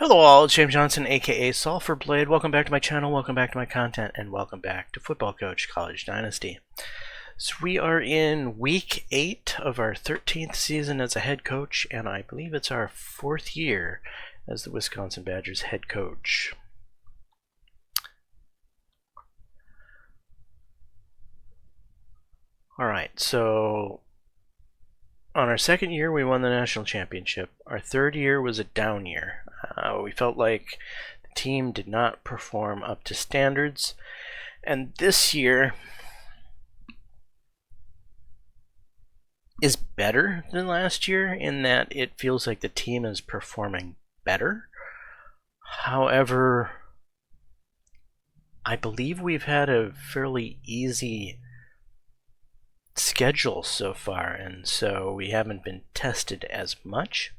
Hello all, it's James Johnson, aka Sulphur Blade. Welcome back to my channel, welcome back to my content, and welcome back to Football Coach College Dynasty. So we are in week 8 of our 13th season as a head coach, and I believe it's our 4th year as the Wisconsin Badgers head coach. Alright, so on our 2nd year we won the national championship. Our 3rd year was a down year. We felt like the team did not perform up to standards, and this year is better than last year in that it feels like the team is performing better. However, I believe we've had a fairly easy schedule so far, and so we haven't been tested as much.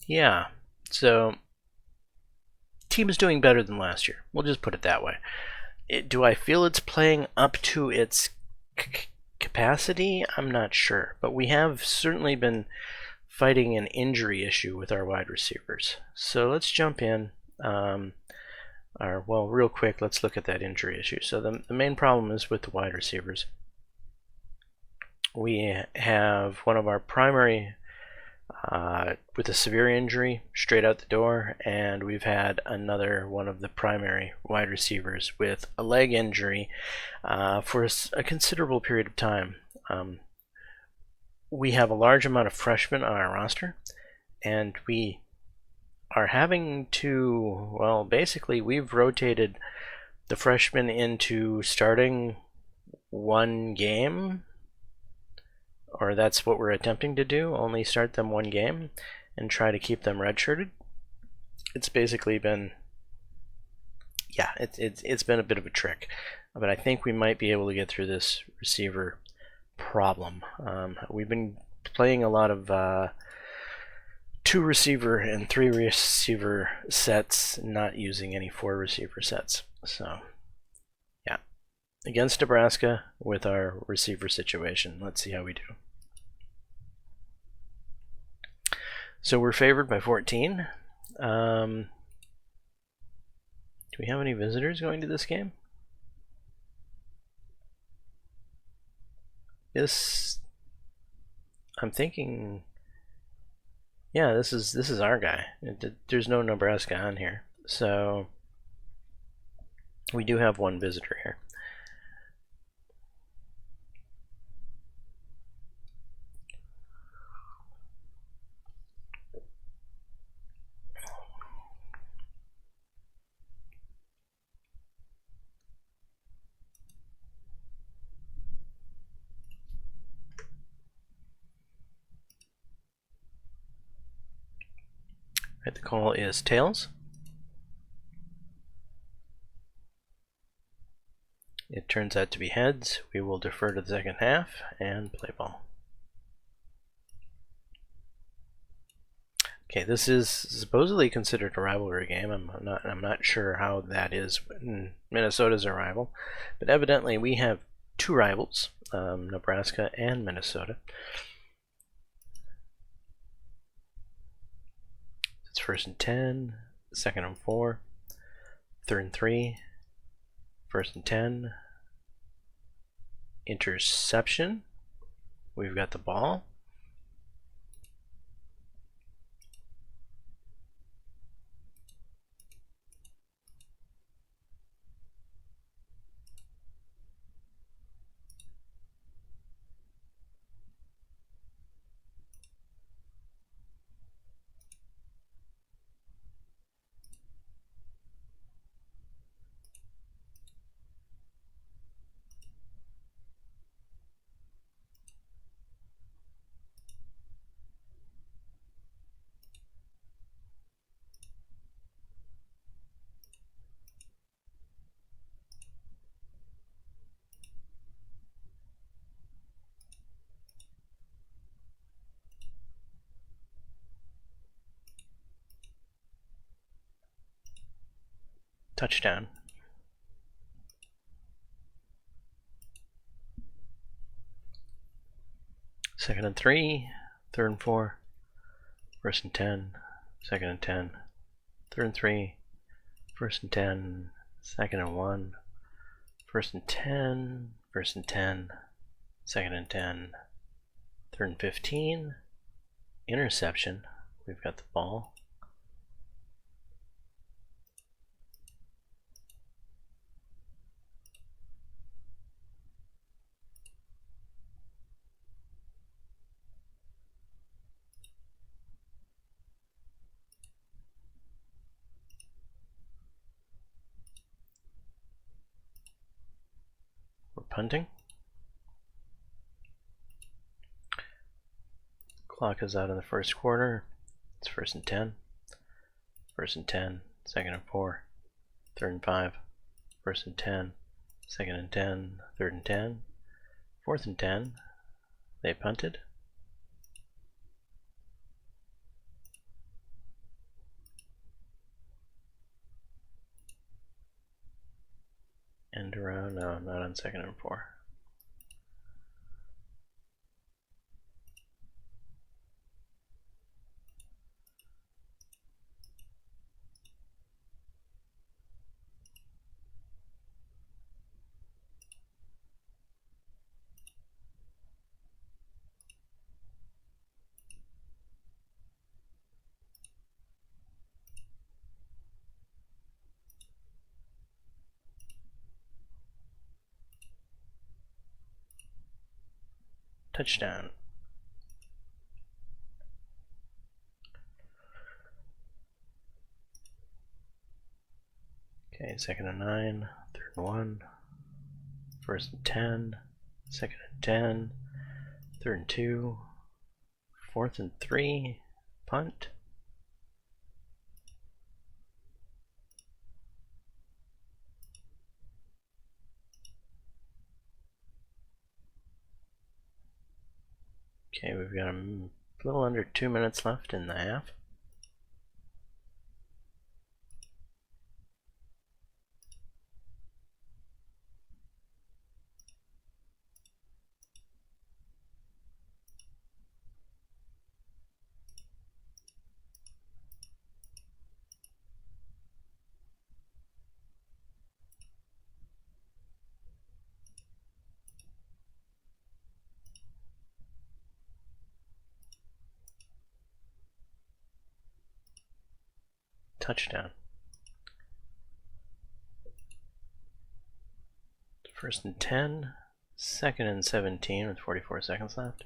Yeah, so team is doing better than last year. We'll just put it that way. Do I feel it's playing up to its capacity? I'm not sure, but we have certainly been fighting an injury issue with our wide receivers. So let's jump in. Well, real quick, let's look at that injury issue. So the main problem is with the wide receivers. We have one of our primary with a severe injury straight out the door, and we've had another one of the primary wide receivers with a leg injury for a considerable period of time. We have a large amount of freshmen on our roster, and we are having to, well, basically we've rotated the freshmen into starting one game, or that's what we're attempting to do, only start them one game and try to keep them redshirted. It's basically been, yeah, it's been a bit of a trick, but I think we might be able to get through this receiver problem. We've been playing a lot of 2 receiver and 3 receiver sets, not using any 4 receiver sets. So yeah, against Nebraska with our receiver situation. Let's see how we do. So we're favored by 14. Do we have any visitors going to this game? I'm thinking, yeah, this is our guy. There's no Nebraska on here, so we do have one visitor here. The call is tails. It turns out to be heads. We will defer to the second half and play ball. Okay, this is supposedly considered a rivalry game. I'm not sure how that is when Minnesota's a rival, but evidently we have 2 rivals, Nebraska and Minnesota. It's 1st and 10, 2nd and 4, 3rd and 3, 1st and 10, interception. We've got the ball. Touchdown. second and 3, third and 4, first and 10, second and 10, third and 3, first and 10, second and 1, first and 10, first and 10, second and 10, third and 15, interception. We've got the ball. We're punting. Clock is out in the first quarter. It's first and 10, first and 10, second and 4, third and 5, first and 10, second and 10, third and 10, fourth and 10. They punted. End around, no, not on second and 4. Touchdown. Okay, second and 9, third and 1, first and 10, second and 10, third and 2, fourth and 3, punt. Okay, we've got a little under 2 minutes left in the half. Touchdown. First and 10, second and 17 with 44 seconds left.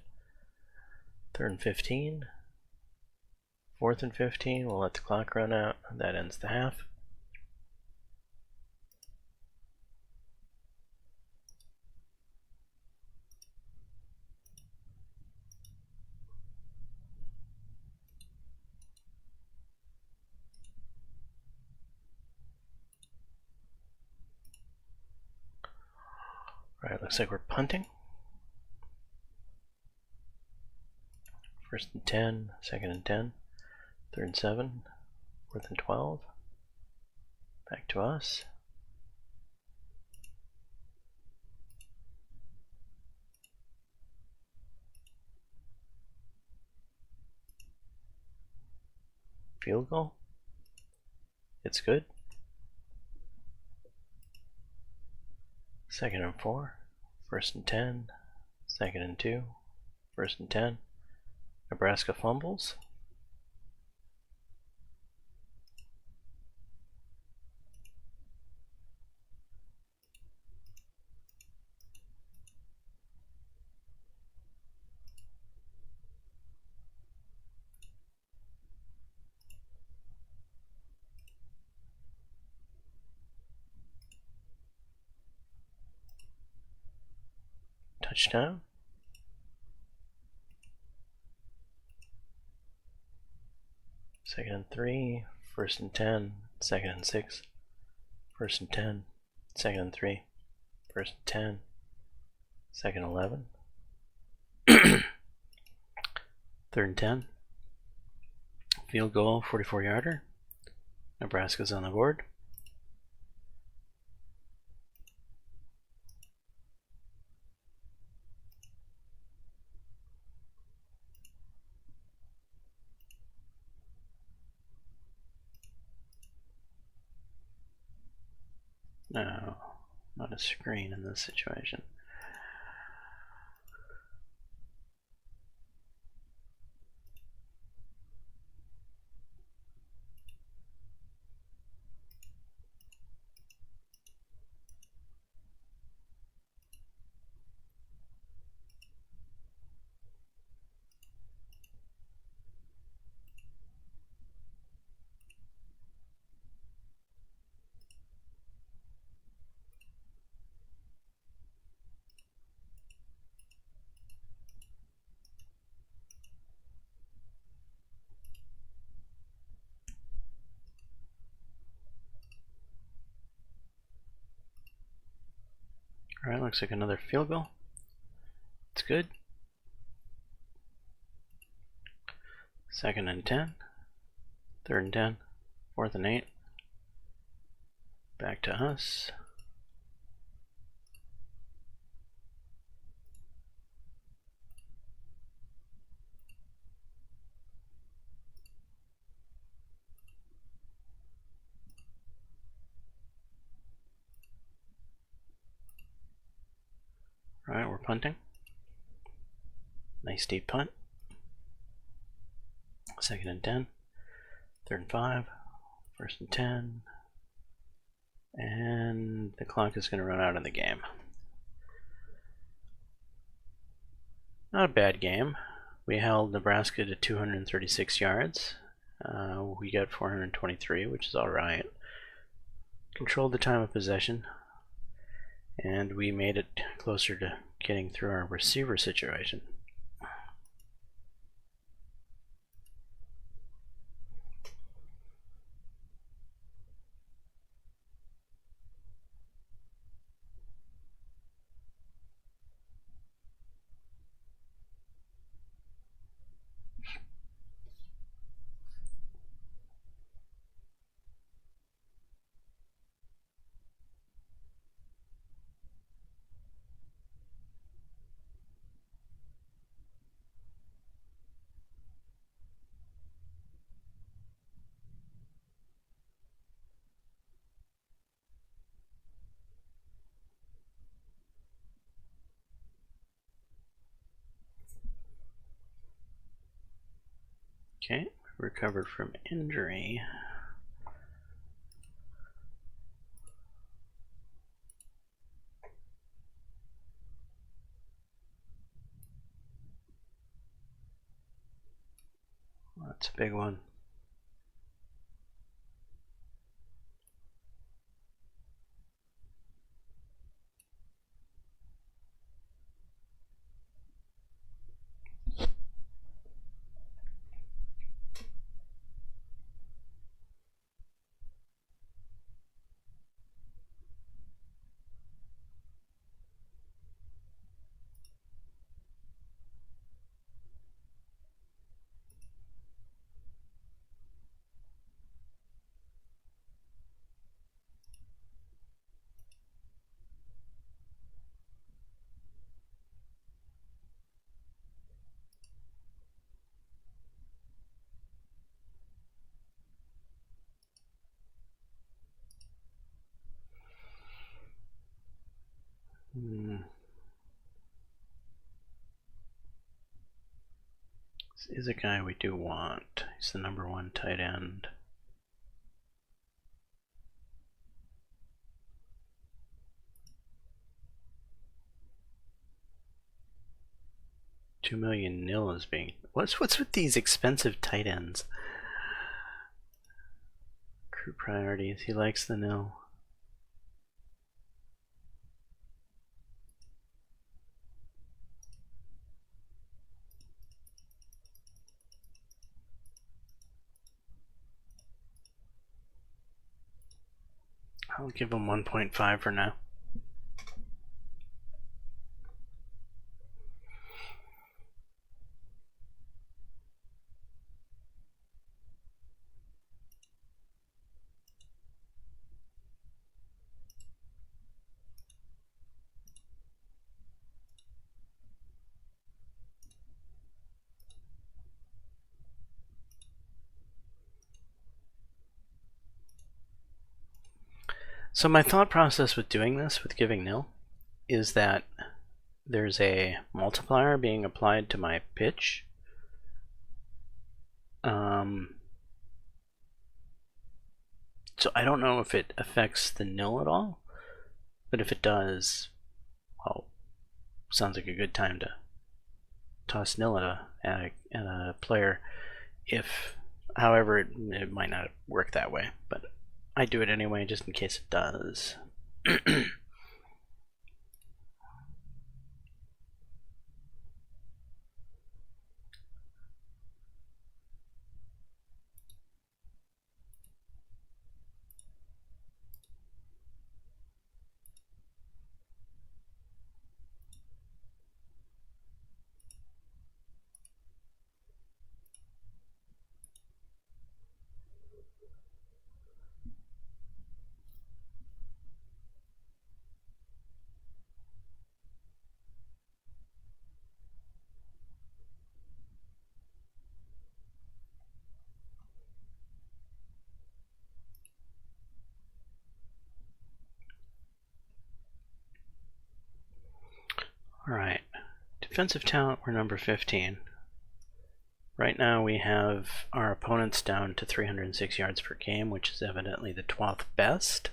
Third and 15, fourth and 15, we'll let the clock run out. That ends the half. Alright, looks like we're punting. First and 10, second and 10, third and 7, fourth and 12. Back to us. Field goal. It's good. Second and 4, first and 10, second and 2, first and 10. Nebraska fumbles. Touchdown. Second and 3, first and 10, second and 6, first and 10, second and 3, first and 10, second and 11, third and 10, field goal, 44-yarder. Nebraska's on the board. No, not a screen in this situation. Alright, looks like another field goal. It's good. 2nd and 10. 3rd and 10. 4th and 8. Back to us. Alright, we're punting. Nice deep punt. 2nd and 10. 3rd and 5. 1st and 10. And the clock is going to run out in the game. Not a bad game. We held Nebraska to 236 yards. We got 423, which is alright. Controlled the time of possession. And we made it closer to getting through our receiver situation. Okay, recovered from injury. That's a big one. This is a guy we do want. He's the #1 tight end. $2 million nil is being. What's with these expensive tight ends? Crew priorities. He likes the nil. I'll give him 1.5 for now. So my thought process with doing this, with giving nil, is that there's a multiplier being applied to my pitch. So I don't know if it affects the nil at all, but if it does, well, sounds like a good time to toss nil at a player. However, it might not work that way, but I do it anyway just in case it does. Alright, defensive talent, we're number 15. Right now we have our opponents down to 306 yards per game, which is evidently the 12th best.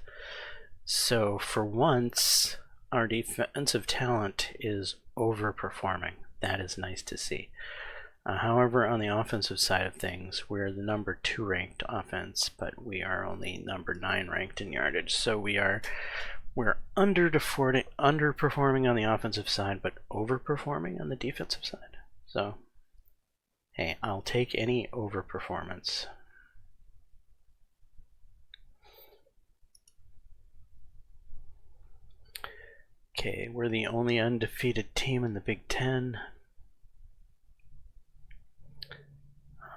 So for once, our defensive talent is overperforming. That is nice to see. However, on the offensive side of things, we're the number 2 ranked offense, but we are only number 9 ranked in yardage. So we're underperforming on the offensive side, but overperforming on the defensive side. So, hey, I'll take any overperformance. Okay, we're the only undefeated team in the Big Ten.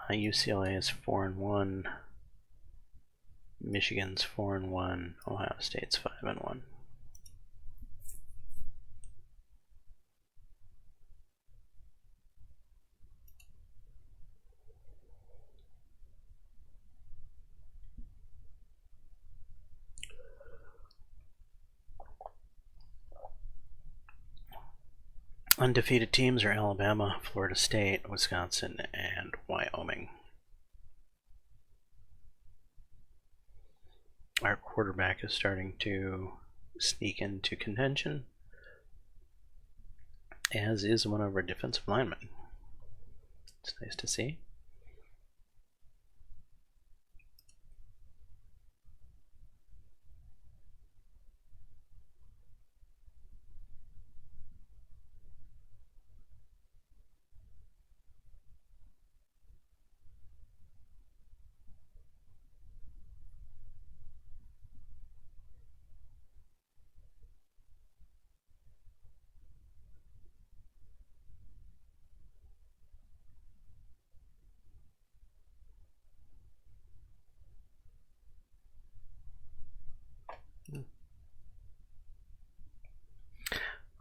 UCLA is 4-1. Michigan's 4-1. Ohio State's 5-1. Undefeated teams are Alabama, Florida State, Wisconsin, and Wyoming. Our quarterback is starting to sneak into contention, as is one of our defensive linemen. It's nice to see.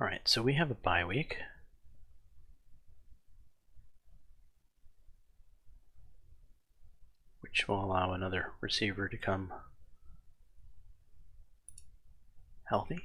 Alright, so we have a bye week. Which will allow another receiver to come healthy.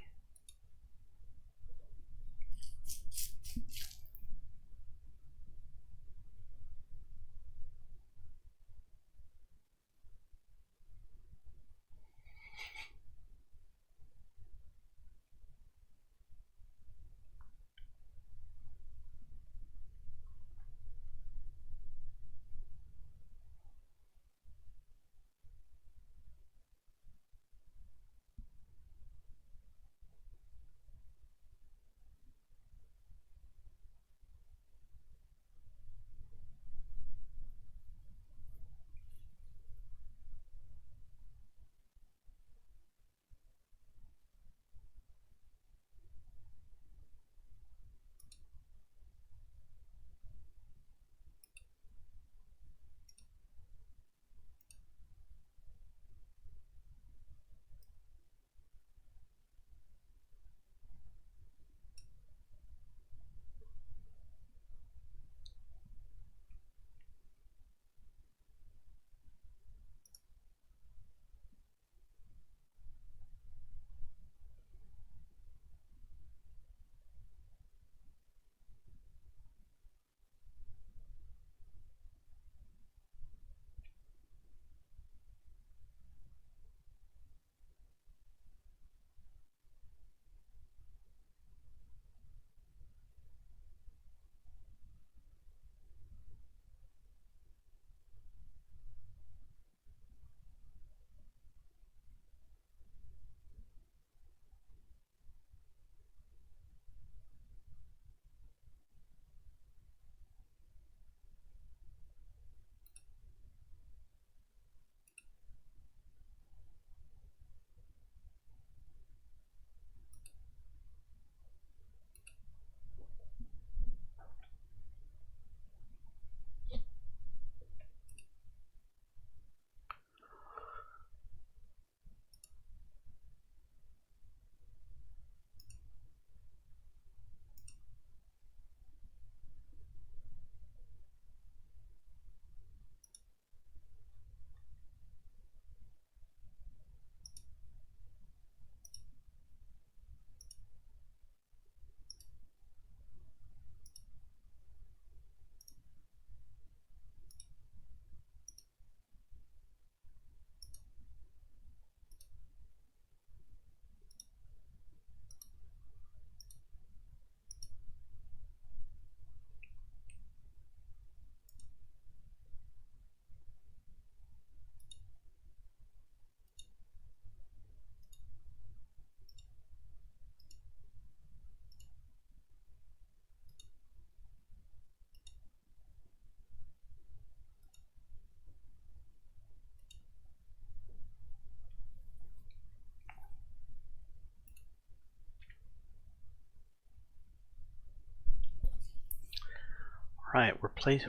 Right,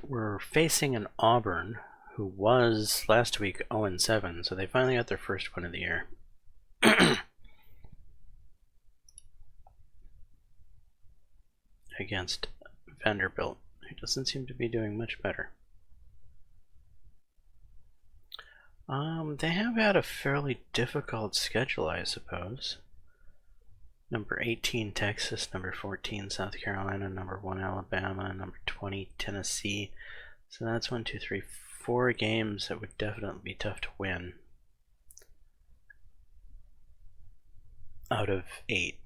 we're facing an Auburn who was last week 0-7, so they finally got their first win of the year. Against Vanderbilt, who doesn't seem to be doing much better. They have had a fairly difficult schedule, I suppose. Number 18, Texas. Number 14, South Carolina. Number 1, Alabama. Number 20, Tennessee. So that's 1, 2, 3, 4 games that would definitely be tough to win out of 8.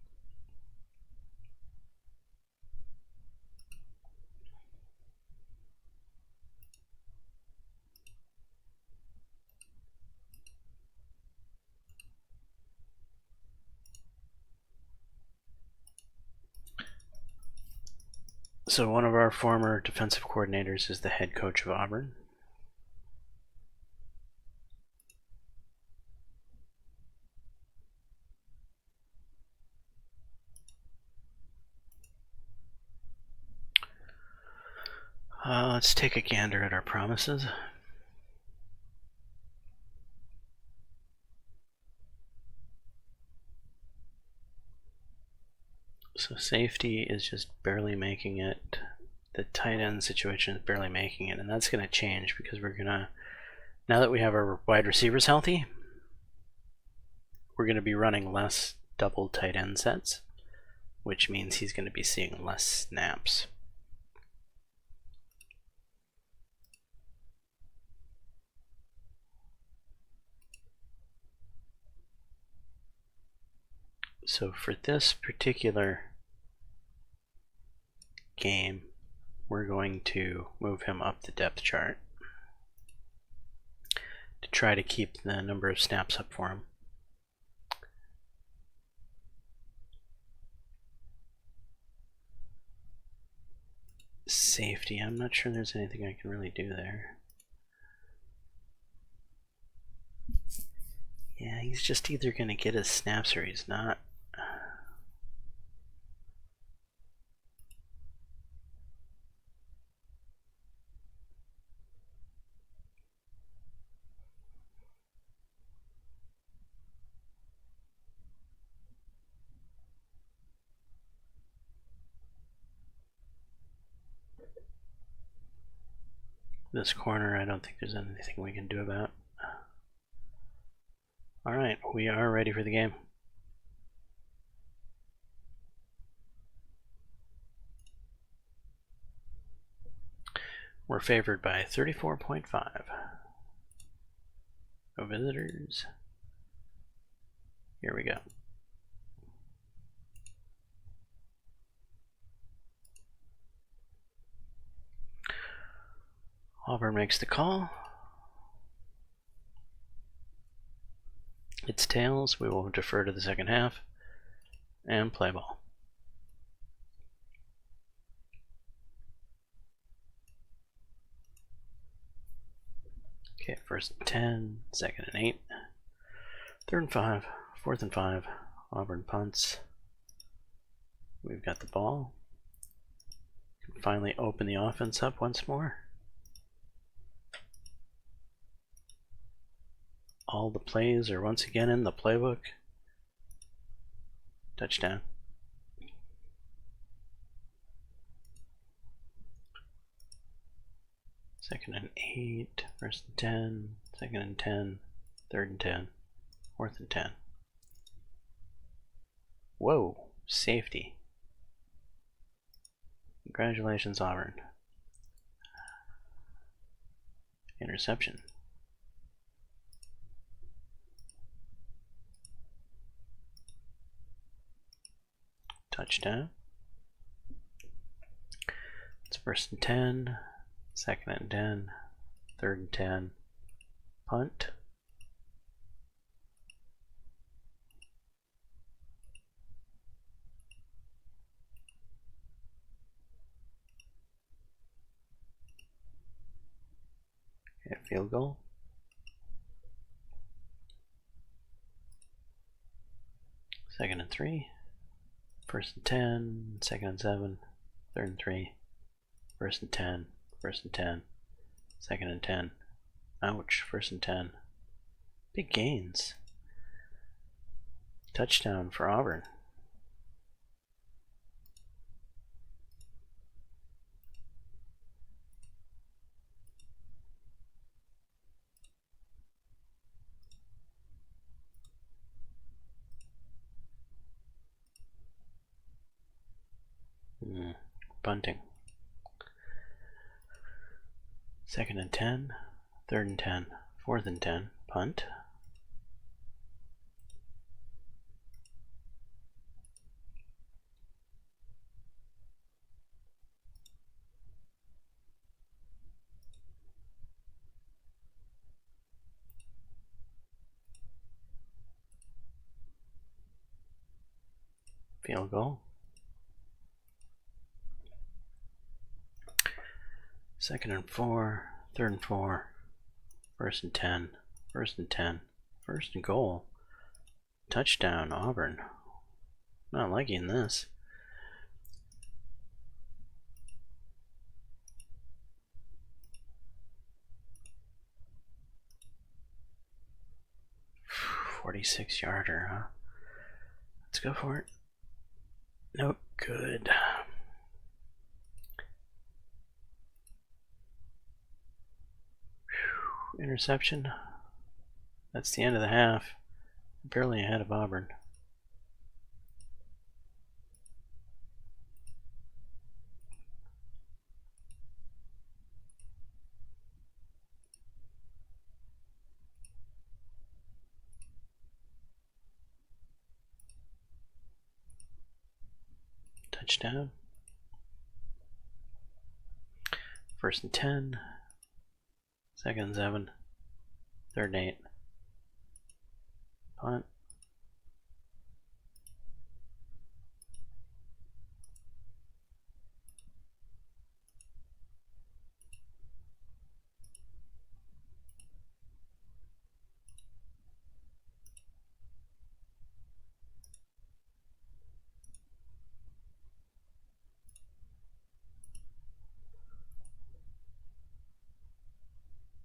So one of our former defensive coordinators is the head coach of Auburn. Let's take a gander at our promises. So safety is just barely making it. The tight end situation is barely making it, and that's going to change because we're going to, now that we have our wide receivers healthy, we're going to be running less double tight end sets, which means he's going to be seeing less snaps. So for this particular game, we're going to move him up the depth chart to try to keep the number of snaps up for him. Safety, I'm not sure there's anything I can really do there. Yeah, he's just either going to get his snaps or he's not. This corner, I don't think there's anything we can do about. Alright, we are ready for the game. We're favored by 34.5. No visitors. Here we go. Auburn makes the call. It's tails. We will defer to the second half and play ball. Okay, first and 10, second and 8, third and 5, fourth and 5. Auburn punts. We've got the ball. Can finally open the offense up once more. All the plays are once again in the playbook. Touchdown. Second and 8, first and 10, second and 10, third and 10, fourth and 10. Whoa, safety. Congratulations, Auburn. Interception. Touchdown. It's first and 10, second and 10, third and 10, punt. Okay, field goal. Second and 3, first and 10, second and 7, third and 3, First and 10. First and 10. Second and 10. Ouch. First and 10. Big gains. Touchdown for Auburn. Bunting. Second and 10. Third and 10. Fourth and 10. Punt. Field goal. Second and 4. Third and 4. First and 10. First and 10. First and goal. Touchdown, Auburn. Not liking this. $46-yarder, huh? Let's go for it. No good. Interception. That's the end of the half. Barely ahead of Auburn. Touchdown. First and 10. Second and 7. Third and 8. Punt.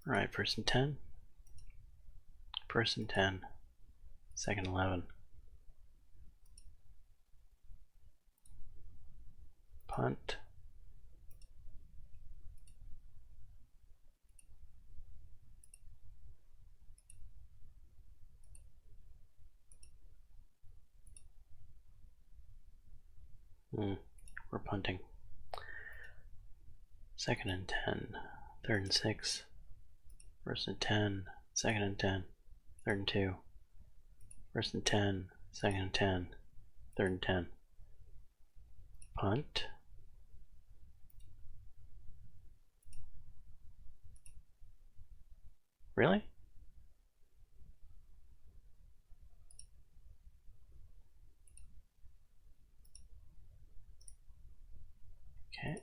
Alright, first and 10. First and 10. Second 11. Punt. We're punting. Second and 10. Third and 6. First and 10. Second and 10. Third and 2. First and 10. Second and 10. Third and 10. Punt. Really? Okay.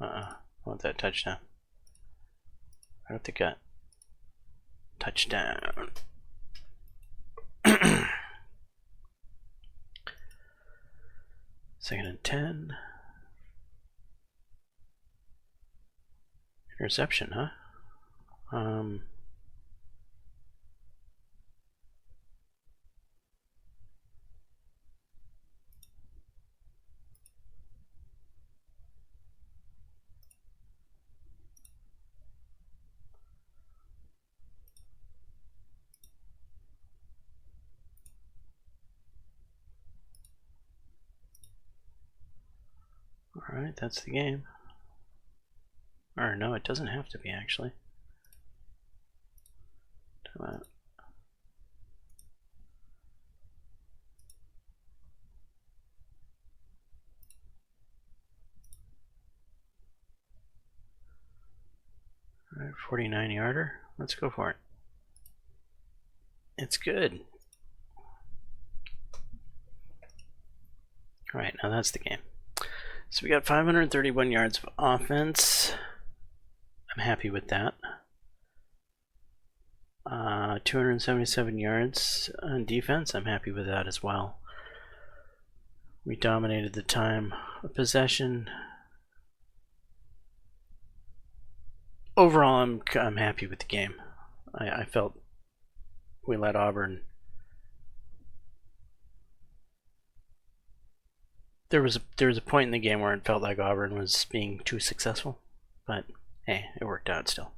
I want that touchdown. Right up the gut. Touchdown. Second and 10. Interception, huh? Alright, that's the game. Or no, it doesn't have to be actually. Come on. Alright, 49-yarder. Let's go for it. It's good. Alright, now that's the game. So we got 531 yards of offense, I'm happy with that. 277 yards on defense, I'm happy with that as well. We dominated the time of possession. Overall, I'm happy with the game. I felt we let Auburn. There was a point in the game where it felt like Auburn was being too successful, but hey, it worked out still.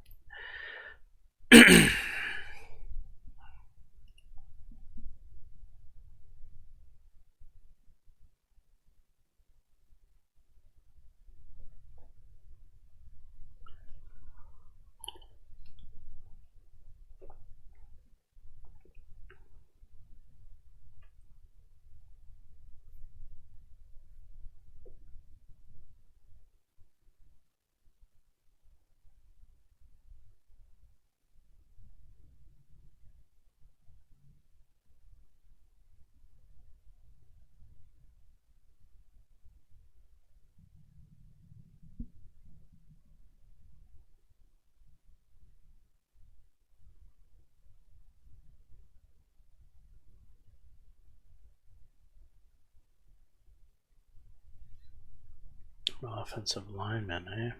Offensive lineman,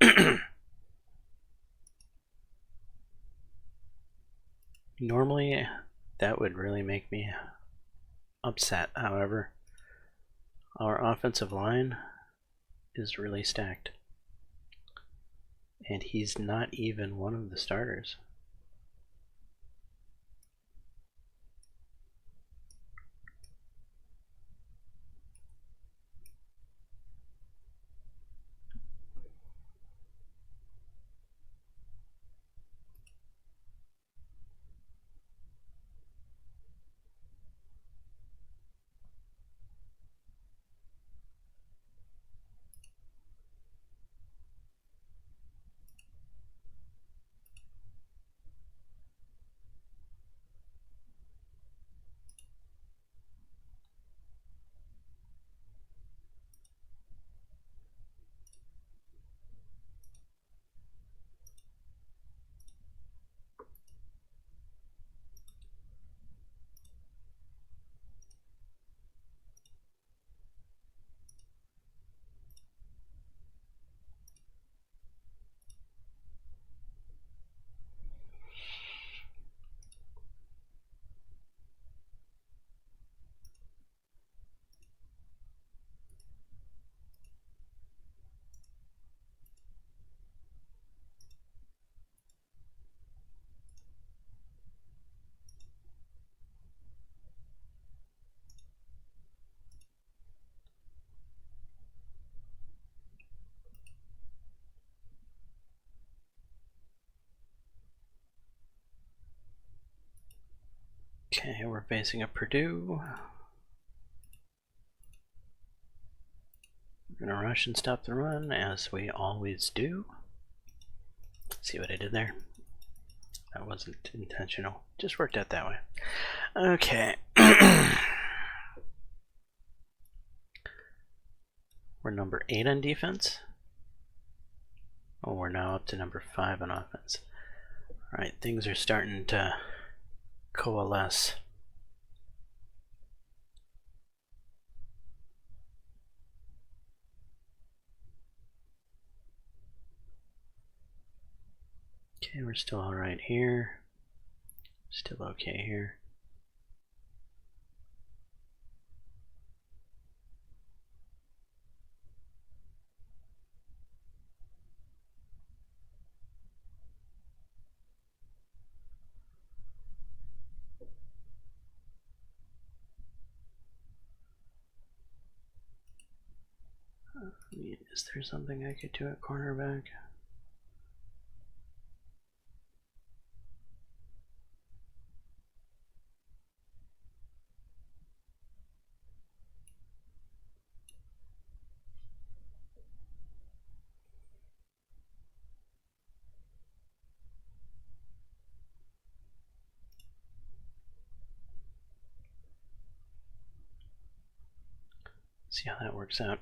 eh? Normally, that would really make me upset. However, our offensive line is really stacked. And he's not even one of the starters. Okay, we're facing a Purdue. We're gonna rush and stop the run, as we always do. See what I did there? That wasn't intentional. Just worked out that way. Okay. We're number 8 on defense. Oh, we're now up to number 5 on offense. Alright, things are starting to coalesce. Okay, we're still alright here. Still okay here. Is there something I could do at cornerback? See how that works out.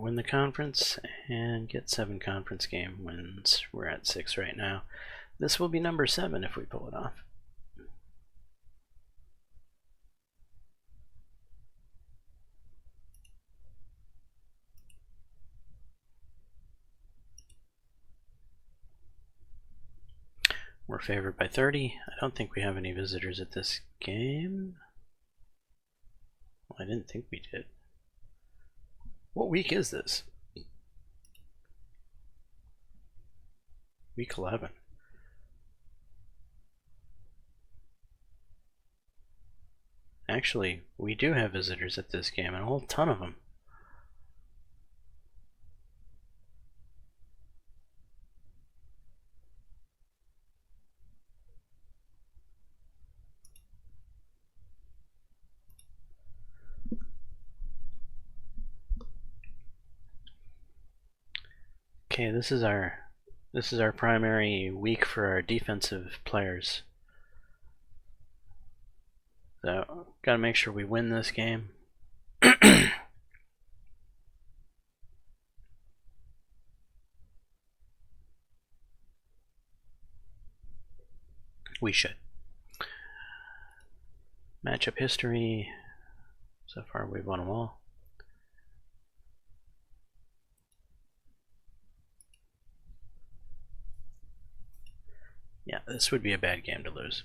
win the conference and get 7 conference game wins. We're at 6 right now. This will be number 7 if we pull it off. We're favored by 30. I don't think we have any visitors at this game. Well, I didn't think we did. What week is this? Week 11. Actually, we do have visitors at this game, and a whole ton of them. Okay, this is our primary week for our defensive players. So, gotta make sure we win this game. We should. Matchup history. So far, we've won them all. Yeah, this would be a bad game to lose.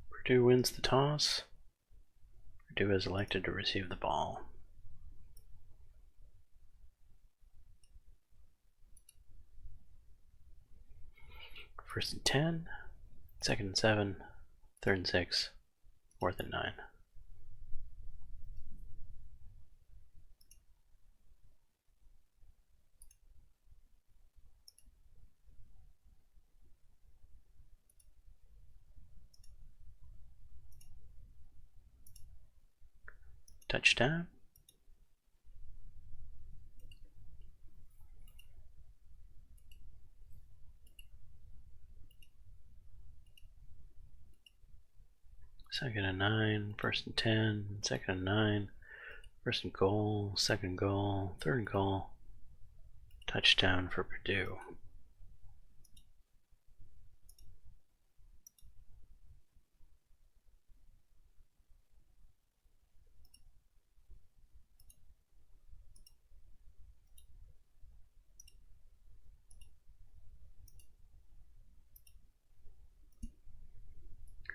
Purdue wins the toss. Purdue is elected to receive the ball. First and 10, second and 7, third and 6, fourth and 9. Touchdown. Second and 9, first and 10, second and 9, first and goal, second goal, third and goal. Touchdown for Purdue.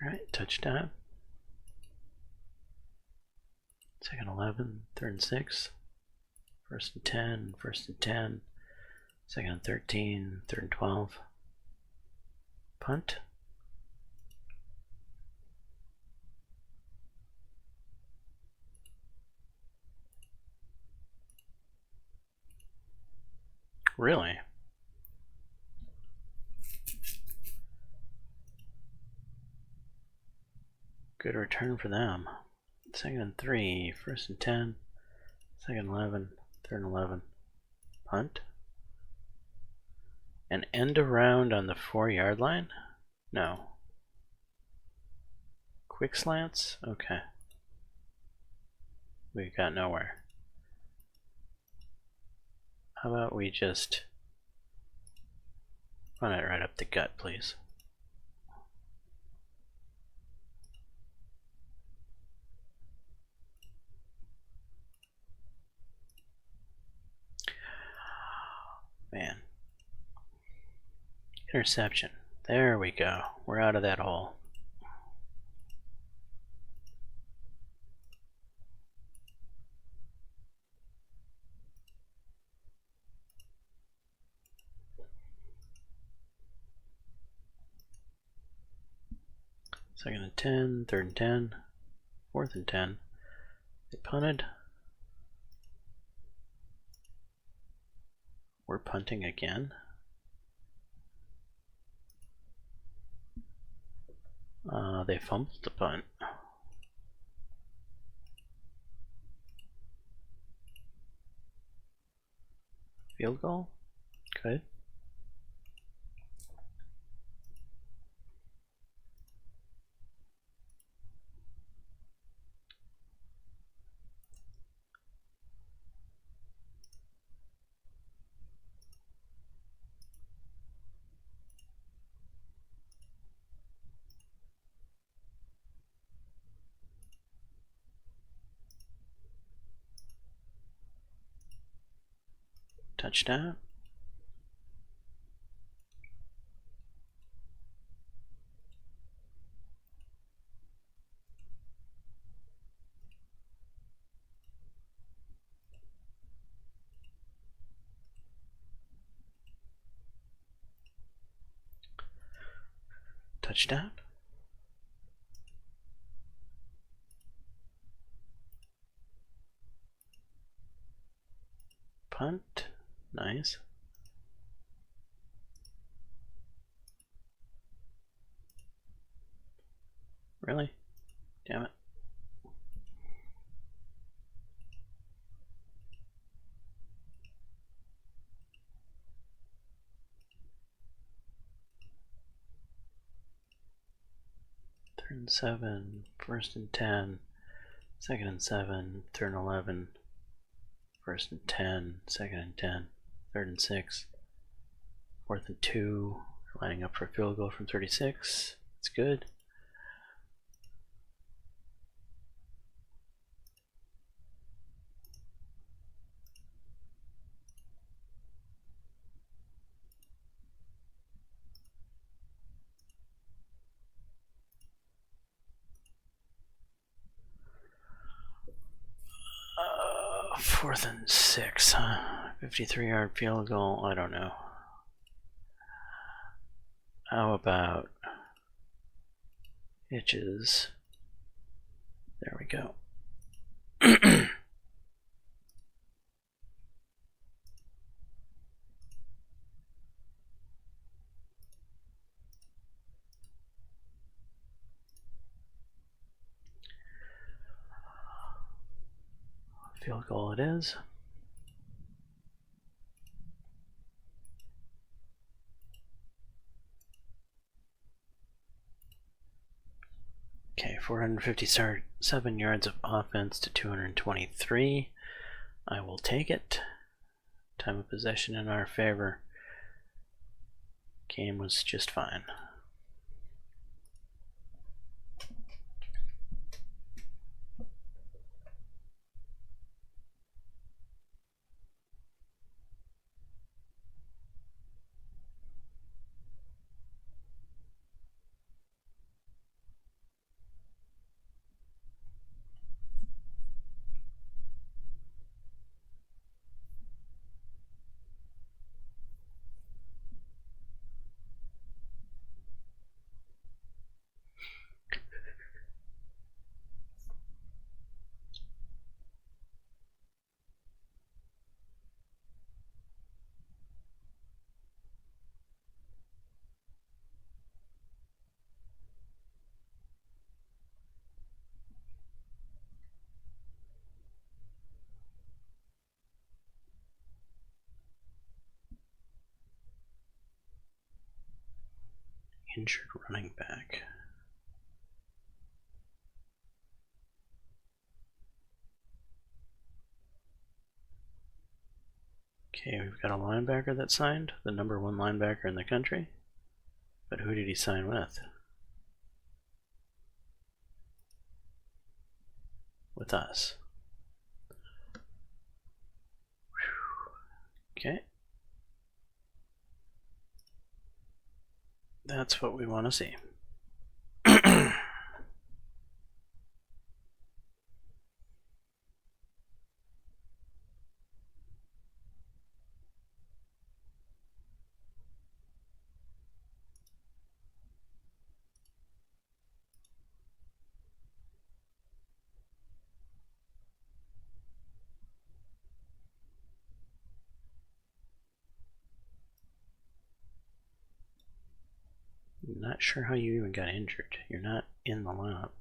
Alright, touchdown. Second 11, third and 6, first and 10, first and 10, second and 13, third and 12. Punt. Really? Good return for them. Second and 3, first and 10, second 11, third and 11. Punt. An end around on the 4-yard line? No. Quick slants? Okay. We got nowhere. How about we just run it right up the gut, please? Man. Interception. There we go. We're out of that hole. Second and 10, third and 10, fourth and 10. They punted. We're punting again. They fumbled the punt. Field goal? Good. Touchdown. Touchdown. Punt. Nice. Really? Damn it. Third and 7, first and 10, second and 7, third and 11, first and 10, second and 10, third and 6, fourth and 2, lining up for a field goal from 36. It's good. Fourth and 6, huh? 53-yard field goal. I don't know. How about hitches? There we go. Field goal it is. Okay, 457 yards of offense to 223. I will take it. Time of possession in our favor. Game was just fine. Injured running back. Okay, we've got a linebacker that signed, the #1 linebacker in the country. But who did he sign with? With us. Okay. That's what we want to see. Not sure how you even got injured. You're not in the lineup.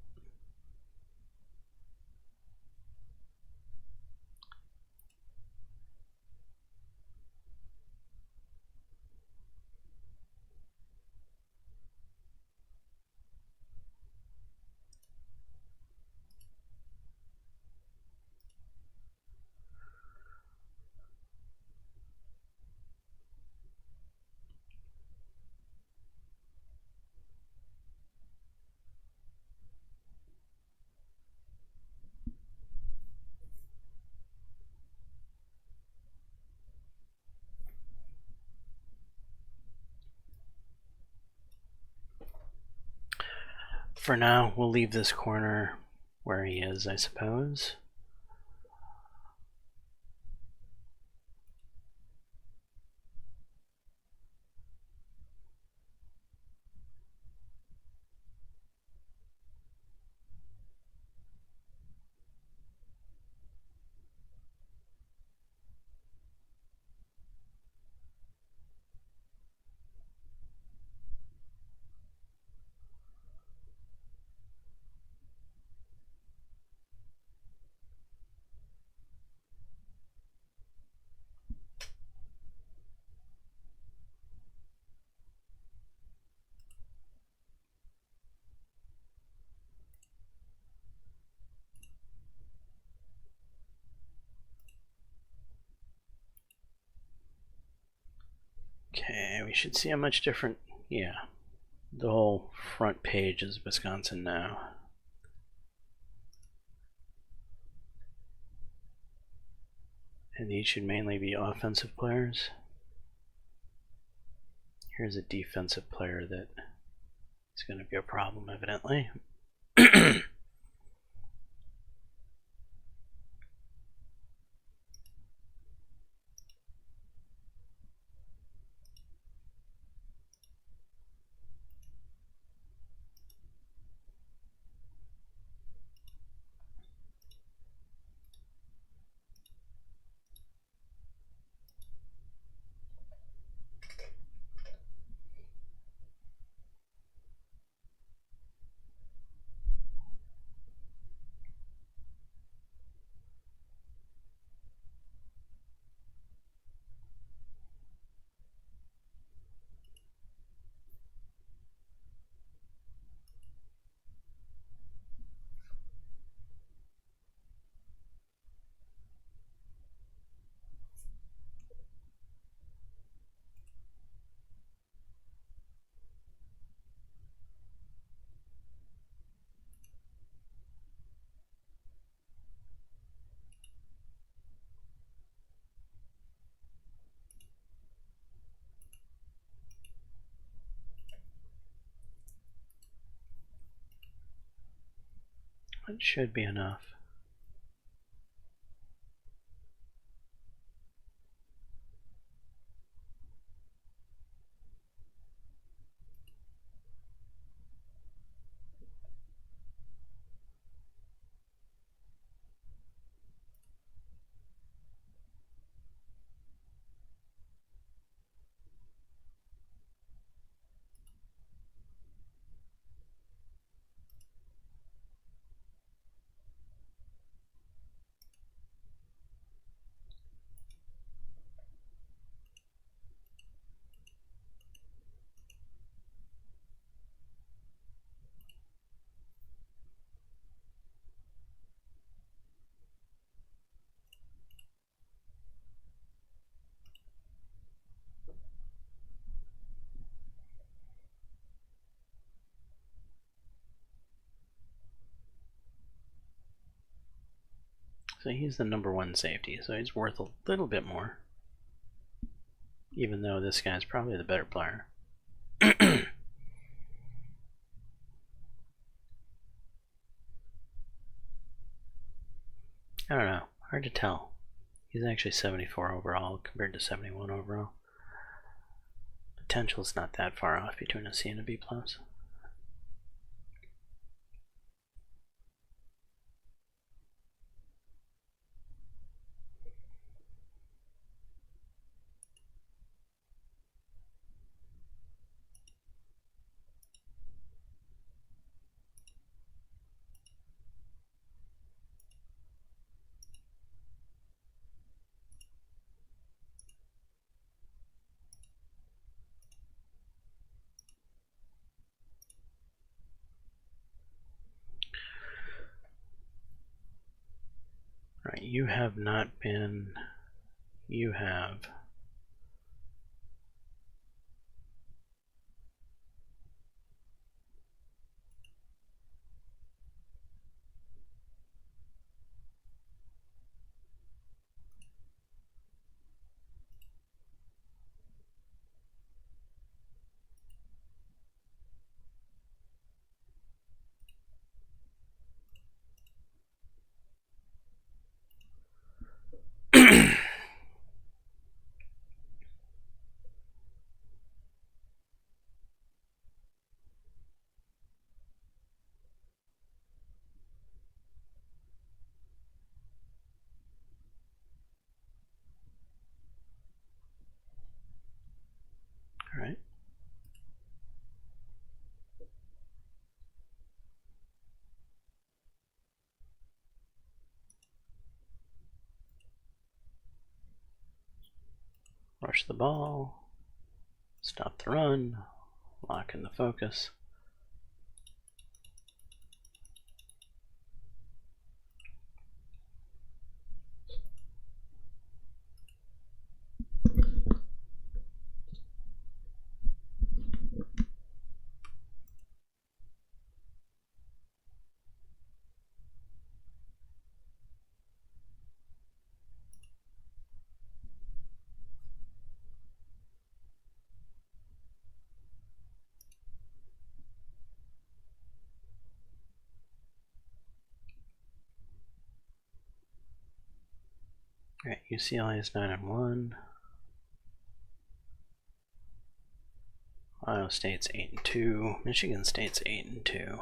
for now, we'll leave this corner where he is, I suppose. Okay, we should see how much different, yeah. The whole front page is Wisconsin now. And these should mainly be offensive players. Here's a defensive player that is going to be a problem, evidently. It should be enough. So he's the #1 safety, so he's worth a little bit more. Even though this guy's probably the better player. I don't know. Hard to tell. He's actually 74 overall compared to 71 overall. Potential's not that far off between a C and a B+. Right, you have not been. You have. Rush the ball. Stop the run. Lock in the focus. Alright, UCLA is 9-1. Ohio State's 8-2. Michigan State's 8-2.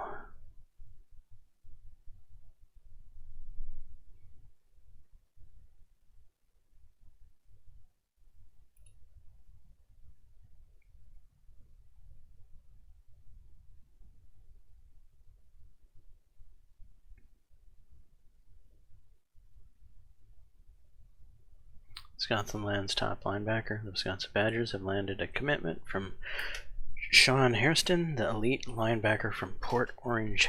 Wisconsin lands top linebacker. The Wisconsin Badgers have landed a commitment from Sean Hairston, the elite linebacker from Port Orange.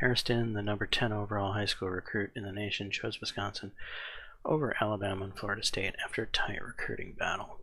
Hairston, the number 10 overall high school recruit in the nation, chose Wisconsin over Alabama and Florida State after a tight recruiting battle.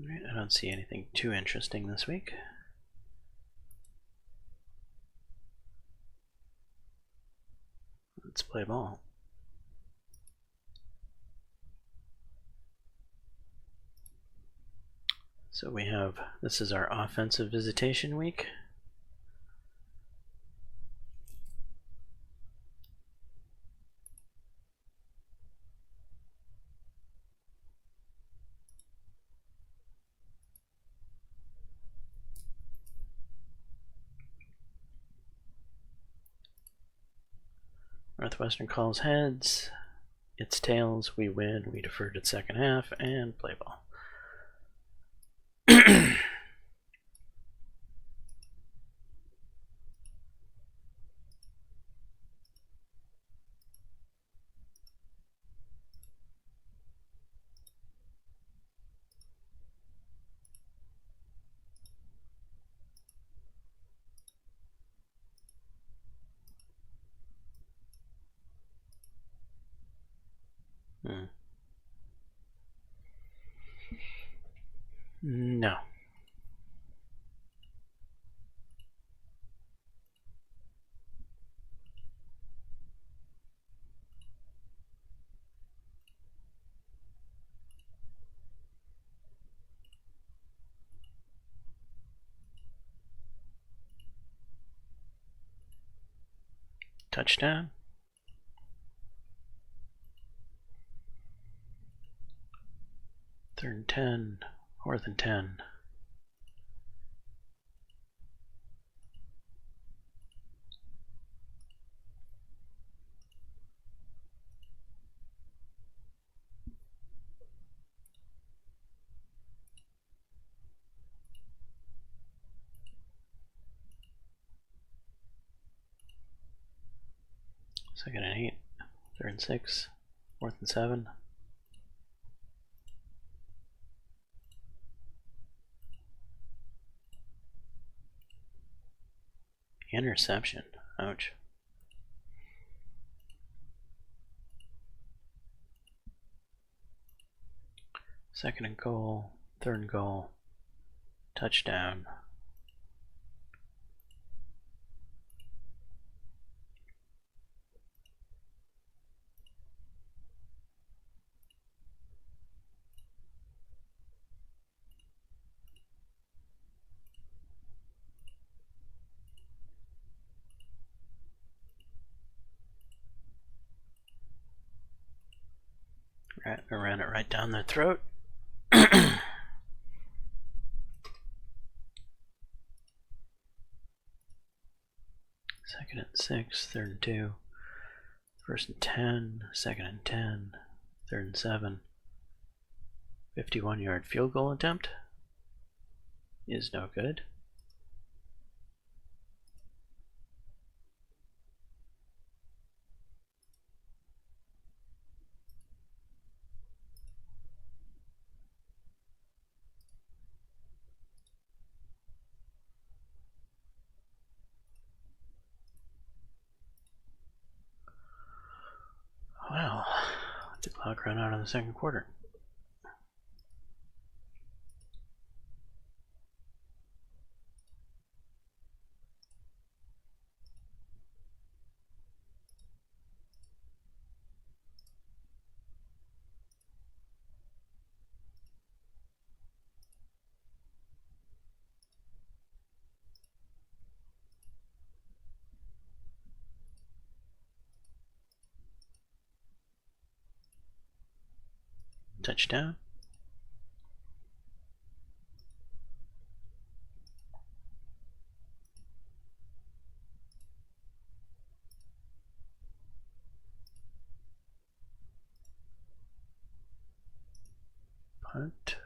Alright, I don't see anything too interesting this week. Let's play ball. So we have, this is our offensive visitation week. Northwestern calls heads, it's tails, we win, we defer to the second half, and play ball. No. Touchdown. Third and 10, fourth and 10. Second and 8, third and 6, fourth and 7. Interception. Ouch. Second and goal, third and goal, touchdown. I ran it right down their throat. Second and 6, third and 2, first and 10, second and 10, third and 7. 51-yard field goal attempt is no good. Wow, let the clock run out in the second quarter. Touchdown. Punt.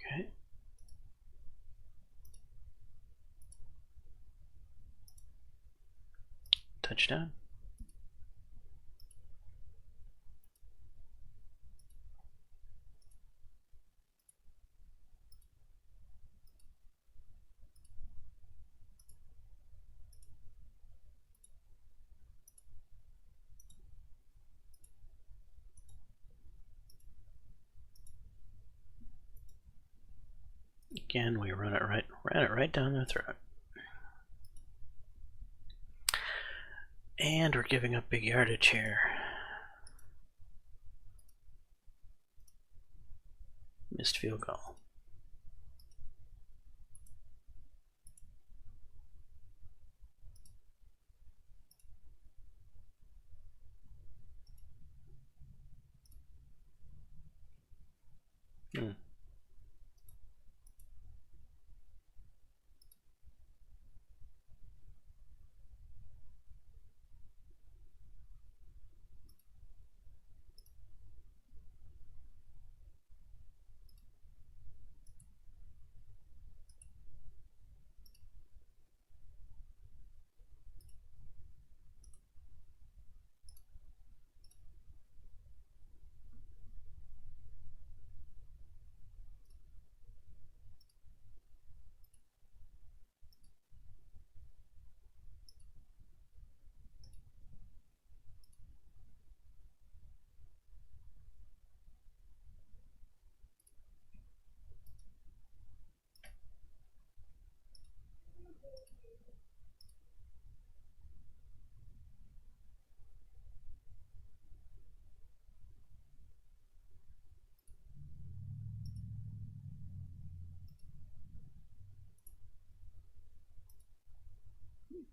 Okay. Touchdown. Again, we ran it right down their throat. And we're giving up big yardage here. Missed field goal.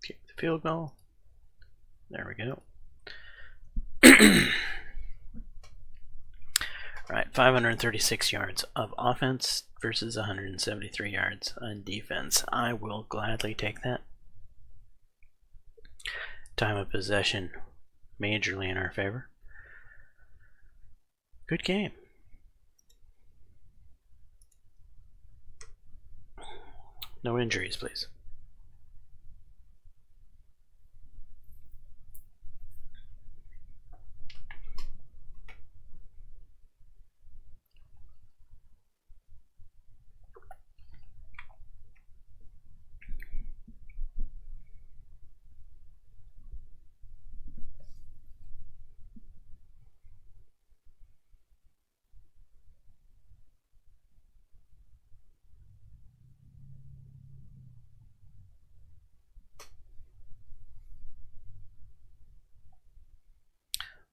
Kick the field goal. There we go. Alright, 536 yards of offense versus 173 yards on defense. I will gladly take that. Time of possession majorly in our favor. Good game. No injuries, please.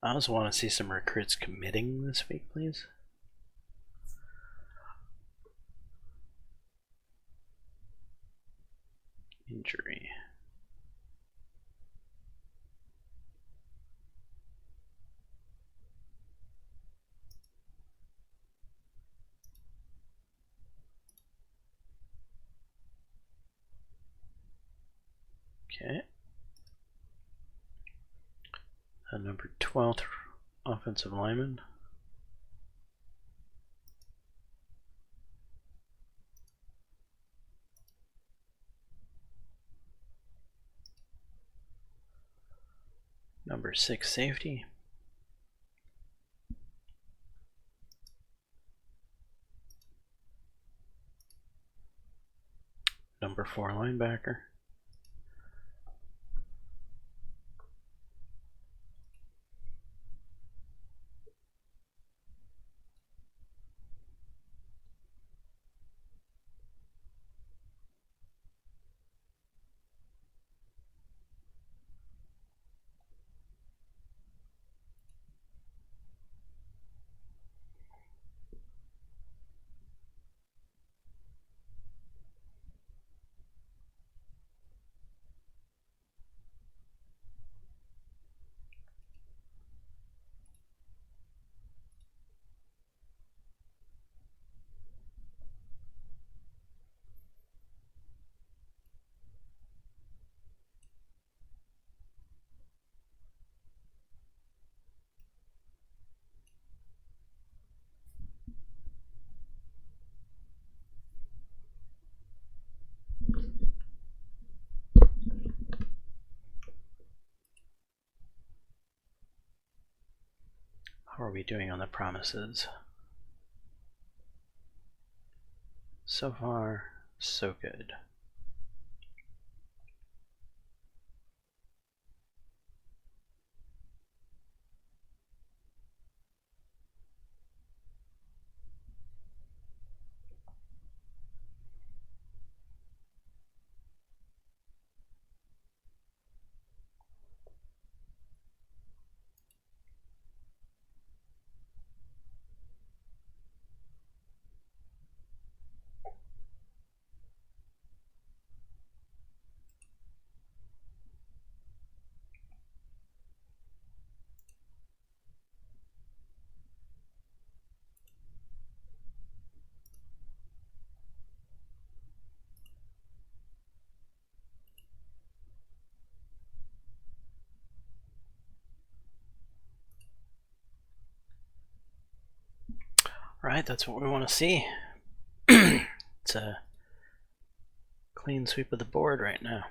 I also want to see some recruits committing this week, please. Injury. Okay. Number 12th offensive lineman. Number 6 safety. Number 4 linebacker. How are we doing on the promises? So far, so good. Right, that's what we want to see. It's a clean sweep of the board right now.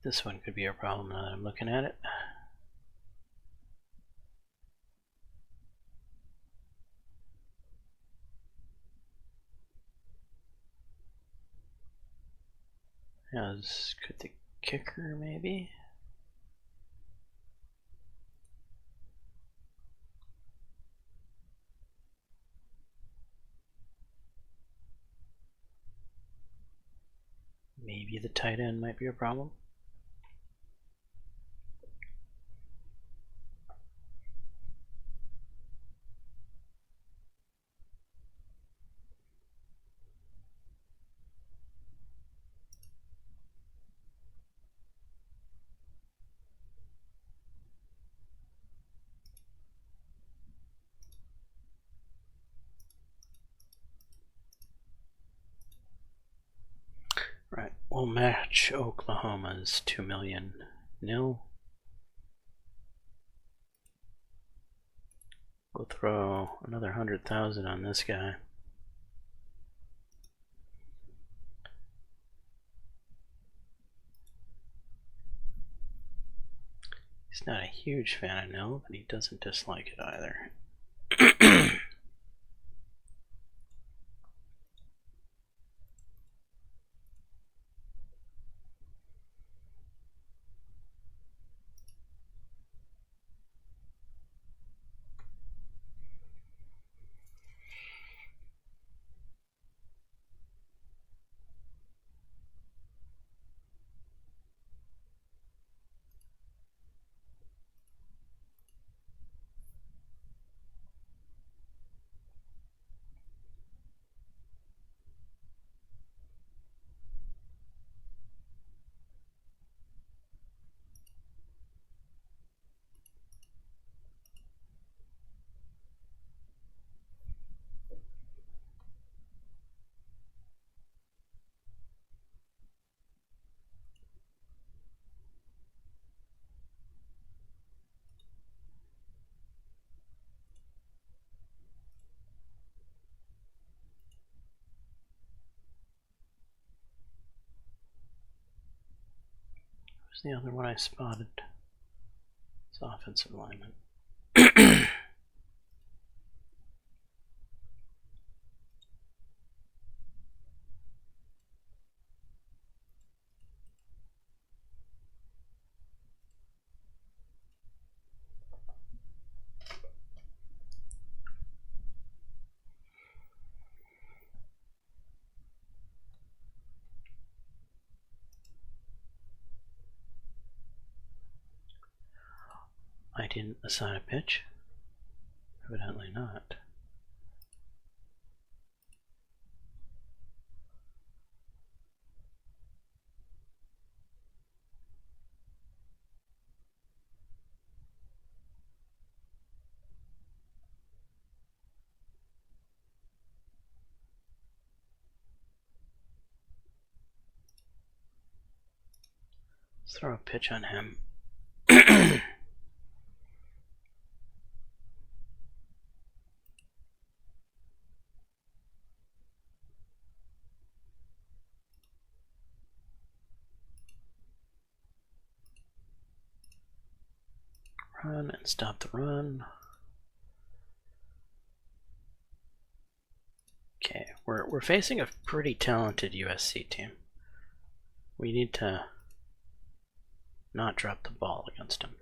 This one could be a problem now that I'm looking at it. As could the kicker maybe? Maybe the tight end might be a problem. Right, we'll match Oklahoma's $2 million nil. We'll throw another 100,000 on this guy. He's not a huge fan of nil, but he doesn't dislike it either. The other one I spotted. It's offensive lineman. I didn't assign a pitch. Evidently not. Let's throw a pitch on him. Run and stop the run. Okay, we're facing a pretty talented USC team. We need to not drop the ball against them.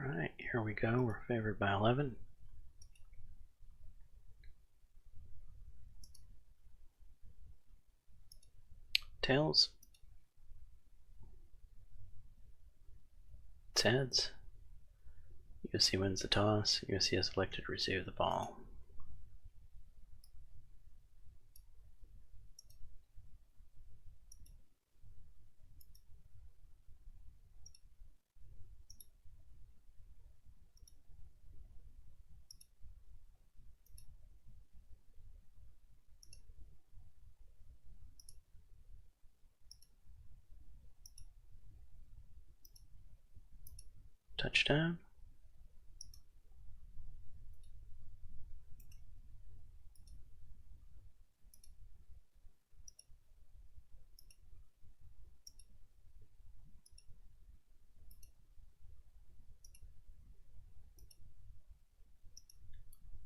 Alright, here we go. We're favored by 11. Tails. It's heads. USC wins the toss. USC has elected to receive the ball. Touchdown.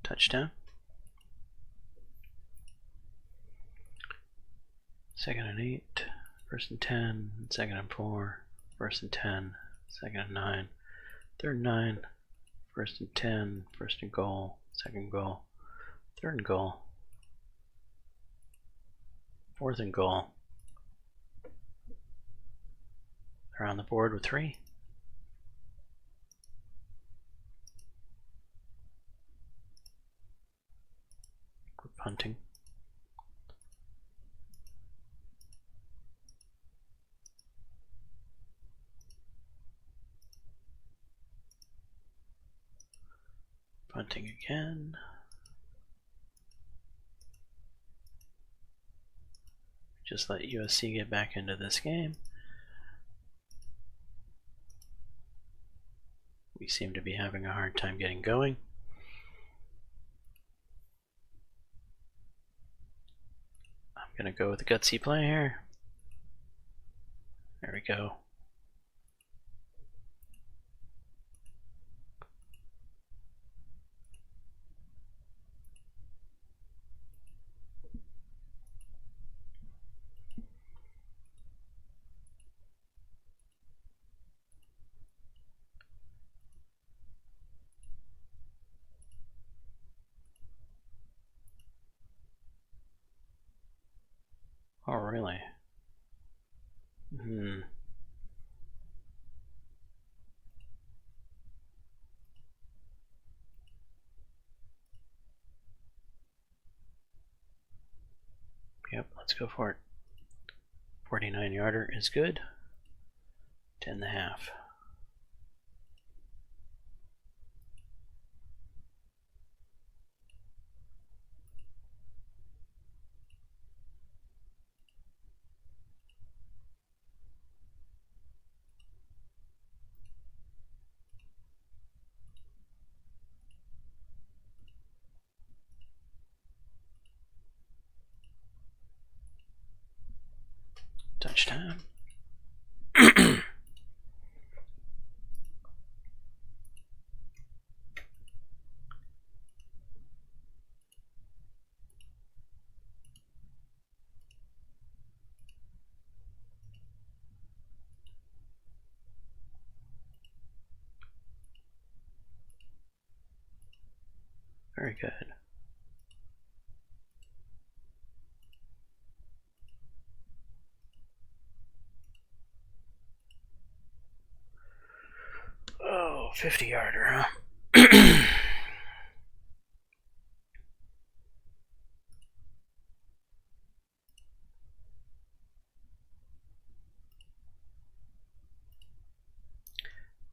Touchdown. Second and 8, first and 10, second and 4, first and 10, second and 9, third and 9, first and 10, first and goal, second goal, third and goal, fourth and goal. They're on the board with 3. We're punting. Punting again. Just let USC get back into this game. We seem to be having a hard time getting going. I'm going to go with a gutsy play here. There we go. Oh, really? Yep, let's go for it. 49-yarder is good. 10.5. Touchdown. Very good. Oh, 50-yarder, huh?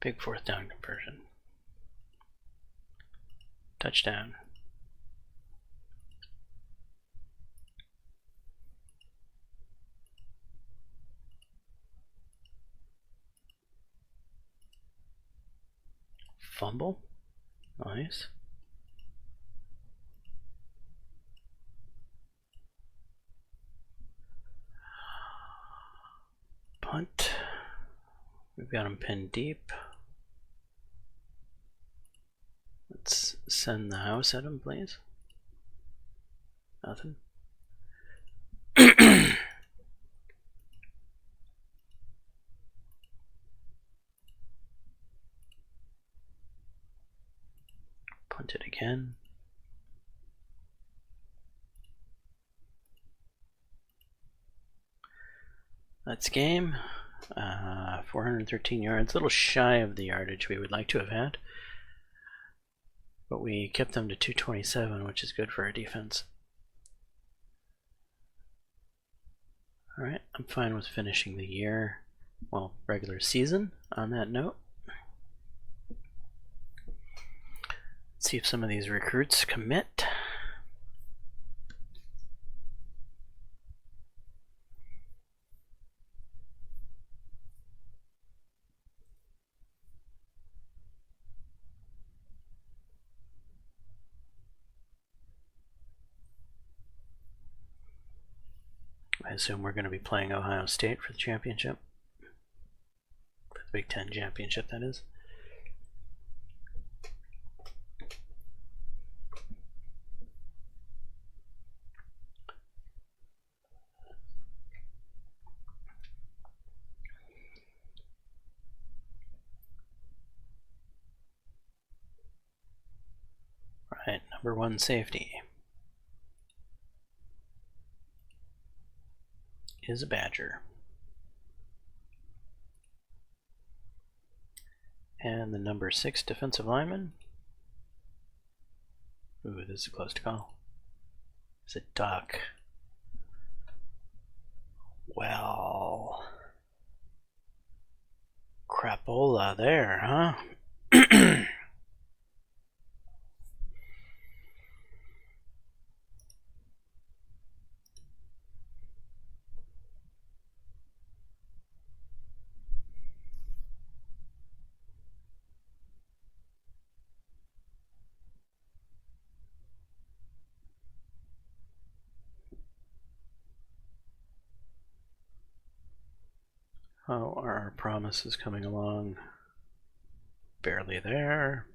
Big fourth down conversion. Touchdown. Fumble. Nice. Punt. We've got him pinned deep. Let's send the house at him, please. Nothing. Punt it again. That's game. 413 yards, a little shy of the yardage we would like to have had. But we kept them to 227, which is good for our defense. Alright, I'm fine with finishing the year, well, regular season on that note. Let's see if some of these recruits commit. I assume we're going to be playing Ohio State for the championship. For the Big Ten championship, that is. Right, number 1 safety is a Badger. And the number 6 defensive lineman, ooh, this is close to call, is a Duck. Well, crapola there, huh? How are our promises coming along? Barely there.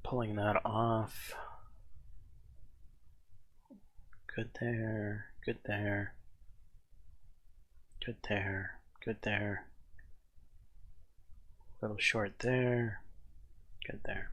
Pulling that off. Good there, good there, good there, good there. A little short there, good there.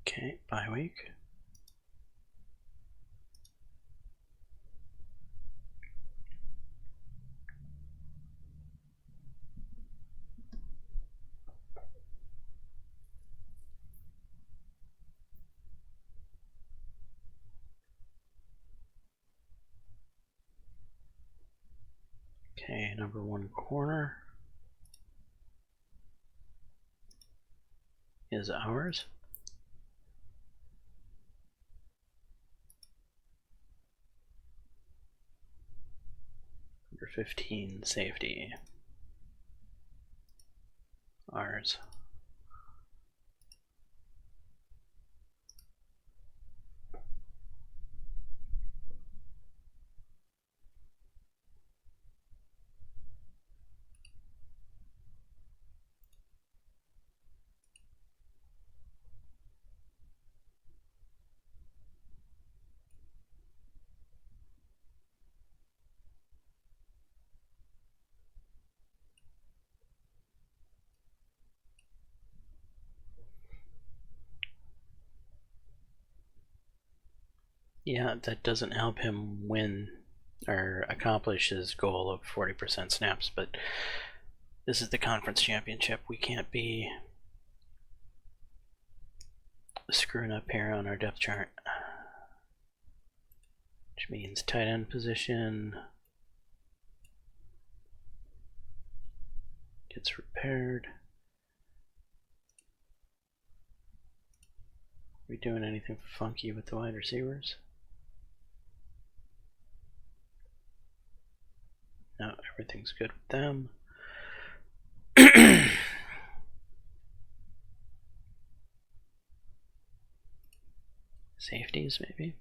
Okay, bye week. Okay, number 1 corner is ours. Number 15, safety. Ours. Yeah, that doesn't help him win or accomplish his goal of 40% snaps, but this is the conference championship. We can't be screwing up here on our depth chart. Which means tight end position gets repaired. Are we doing anything funky with the wide receivers? No, everything's good with them. Safeties, maybe?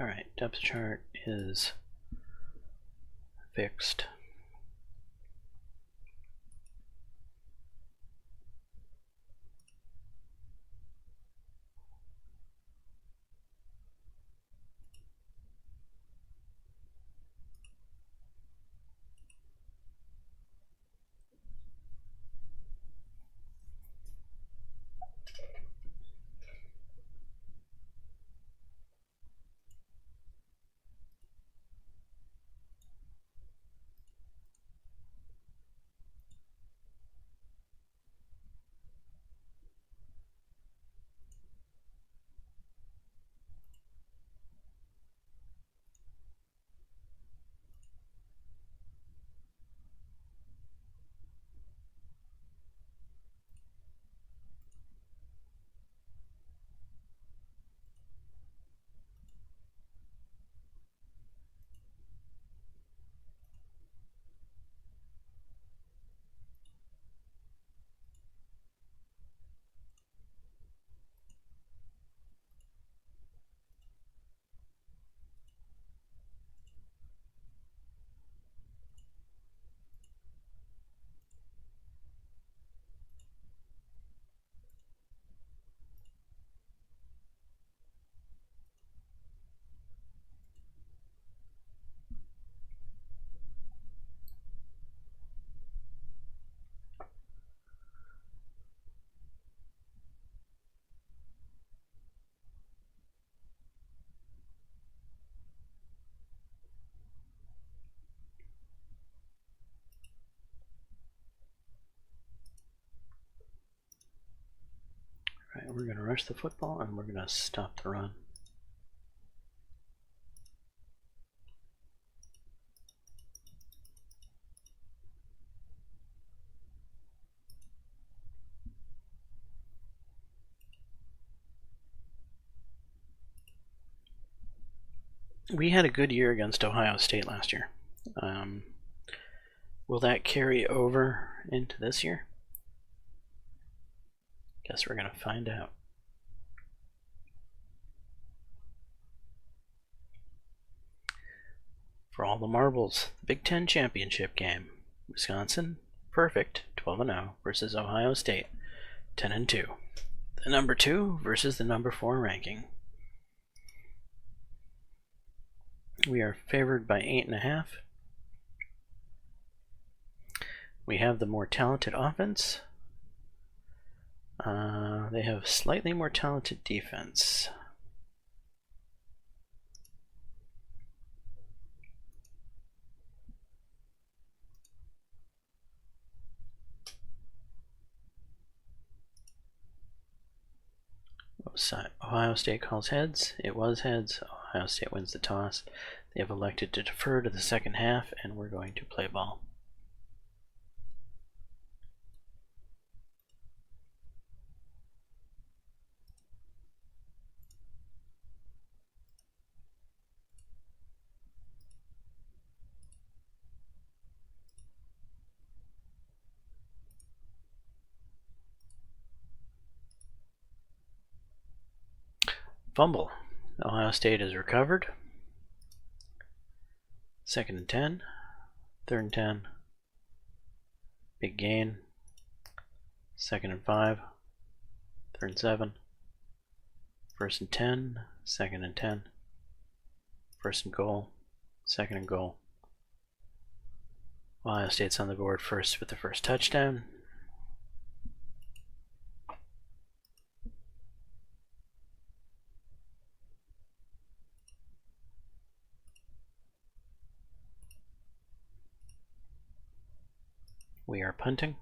Alright, depth chart is fixed. Alright, we're going to rush the football and we're going to stop the run. We had a good year against Ohio State last year. Will that carry over into this year? Guess we're going to find out. For all the marbles, Big Ten championship game. Wisconsin, perfect, 12-0 versus Ohio State, 10-2. The number 2 versus the number 4 ranking. We are favored by 8.5. We have the more talented offense. They have slightly more talented defense. Ohio State calls heads. It was heads. Ohio State wins the toss. They have elected to defer to the second half, and we're going to play ball. Fumble. Ohio State is recovered. 2nd and 10. 3rd and 10. Big gain. 2nd and 5. 3rd and 7. 1st and 10. 2nd and 10. 1st and goal. 2nd and goal. Ohio State's on the board first with the first touchdown. We are punting.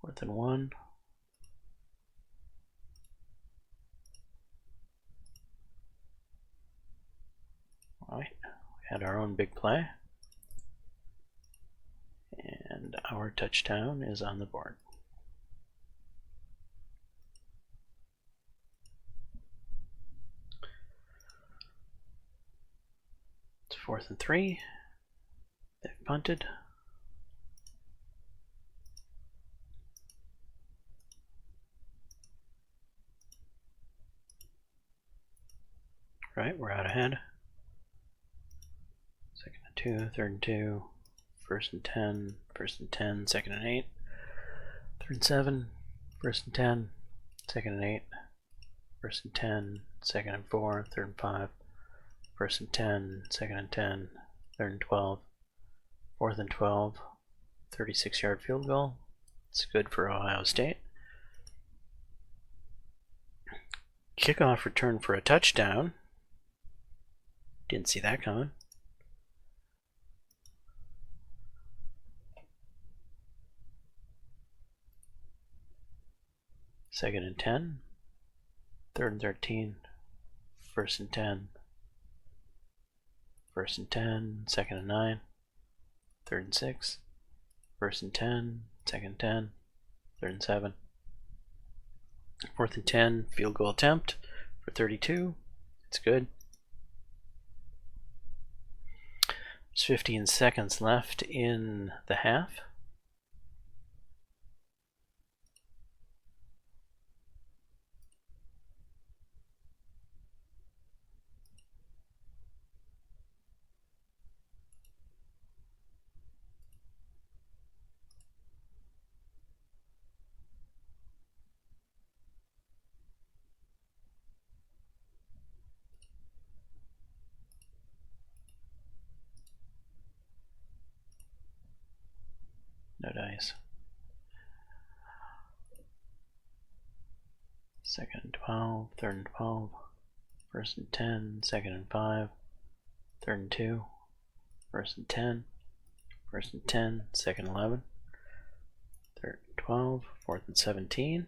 4th and 1. All right, we had our own big play. And our touchdown is on the board. It's 4th and 3. They've punted. Right, we're out ahead. 2nd and 2, 3rd and 2, 1st and 10, 1st and 10, 2nd and 8, 3rd and 7, 1st and 10, 2nd and 8, 1st and 10, 2nd and 4, 3rd and 5, 1st and 10, 2nd and 10, 3rd and 12, 4th and 12, 36-yard field goal. It's good for Ohio State. Kickoff return for a touchdown. Didn't see that coming. Second and 10, 3rd and 13, 1st and 10, 1st and 10, 2nd and 9, 3rd and 6, 1st and 10, 2nd and 10, 3rd and 7, 4th and 10, field goal attempt for 32. It's good. There's 15 seconds left in the half. No dice. 2nd and 12, 3rd and 12, 1st and 10, 2nd and 5, 3rd and 2, 1st and 10, 1st and 10, 2nd and 11, 3rd and 12, 4th and 17.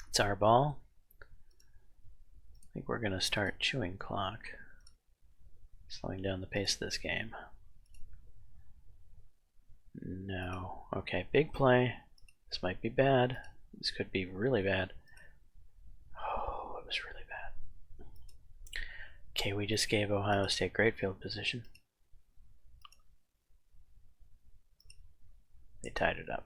It's our ball. I think we're going to start chewing clock, slowing down the pace of this game. No. Okay, big play. This might be bad. This could be really bad. Oh, it was really bad. Okay, we just gave Ohio State great field position. They tied it up.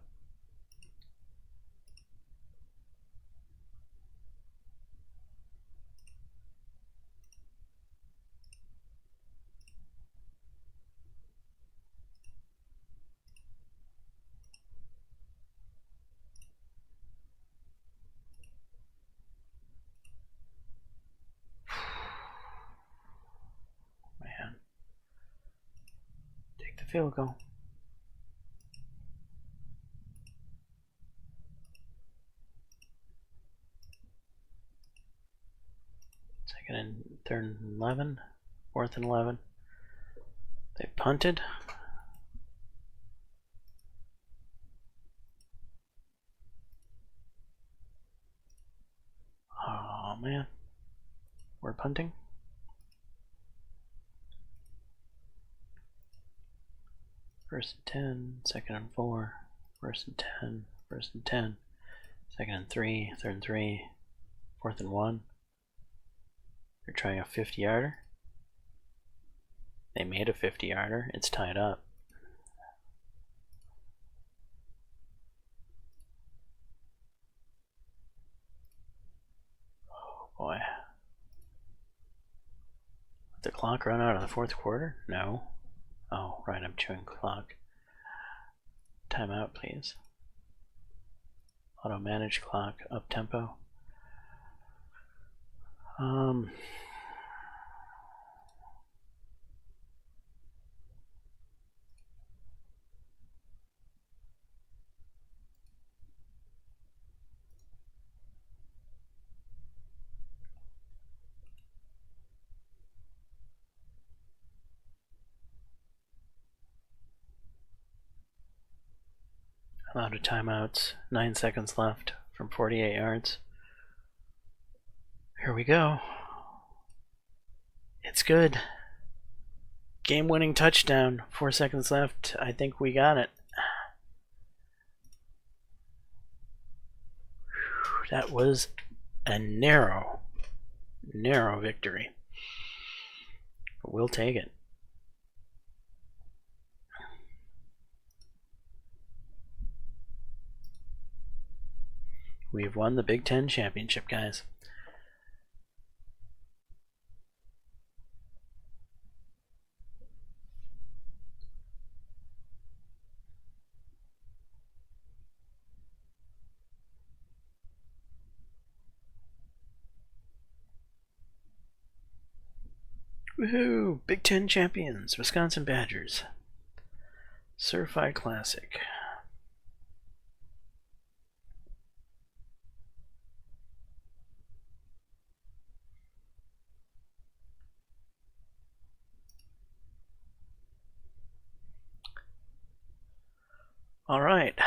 Field goal. Second and 3rd and 11, 4th and 11. They punted. Oh man. We're punting. First and 10, second and 4, first and 10, first and 10, second and 3, third and 3, fourth and 1. They're trying a 50-yarder. They made a 50-yarder. It's tied up. Oh boy. Did the clock run out of the fourth quarter? No. Oh, right, I'm chewing clock. Timeout, please. Auto manage clock, up tempo. I'm out of timeouts. 9 seconds left from 48 yards. Here we go. It's good. Game-winning touchdown. 4 seconds left. I think we got it. That was a narrow victory. But we'll take it. We've won the Big Ten championship, guys. Woohoo! Big Ten champions, Wisconsin Badgers. Certified Classic. All right,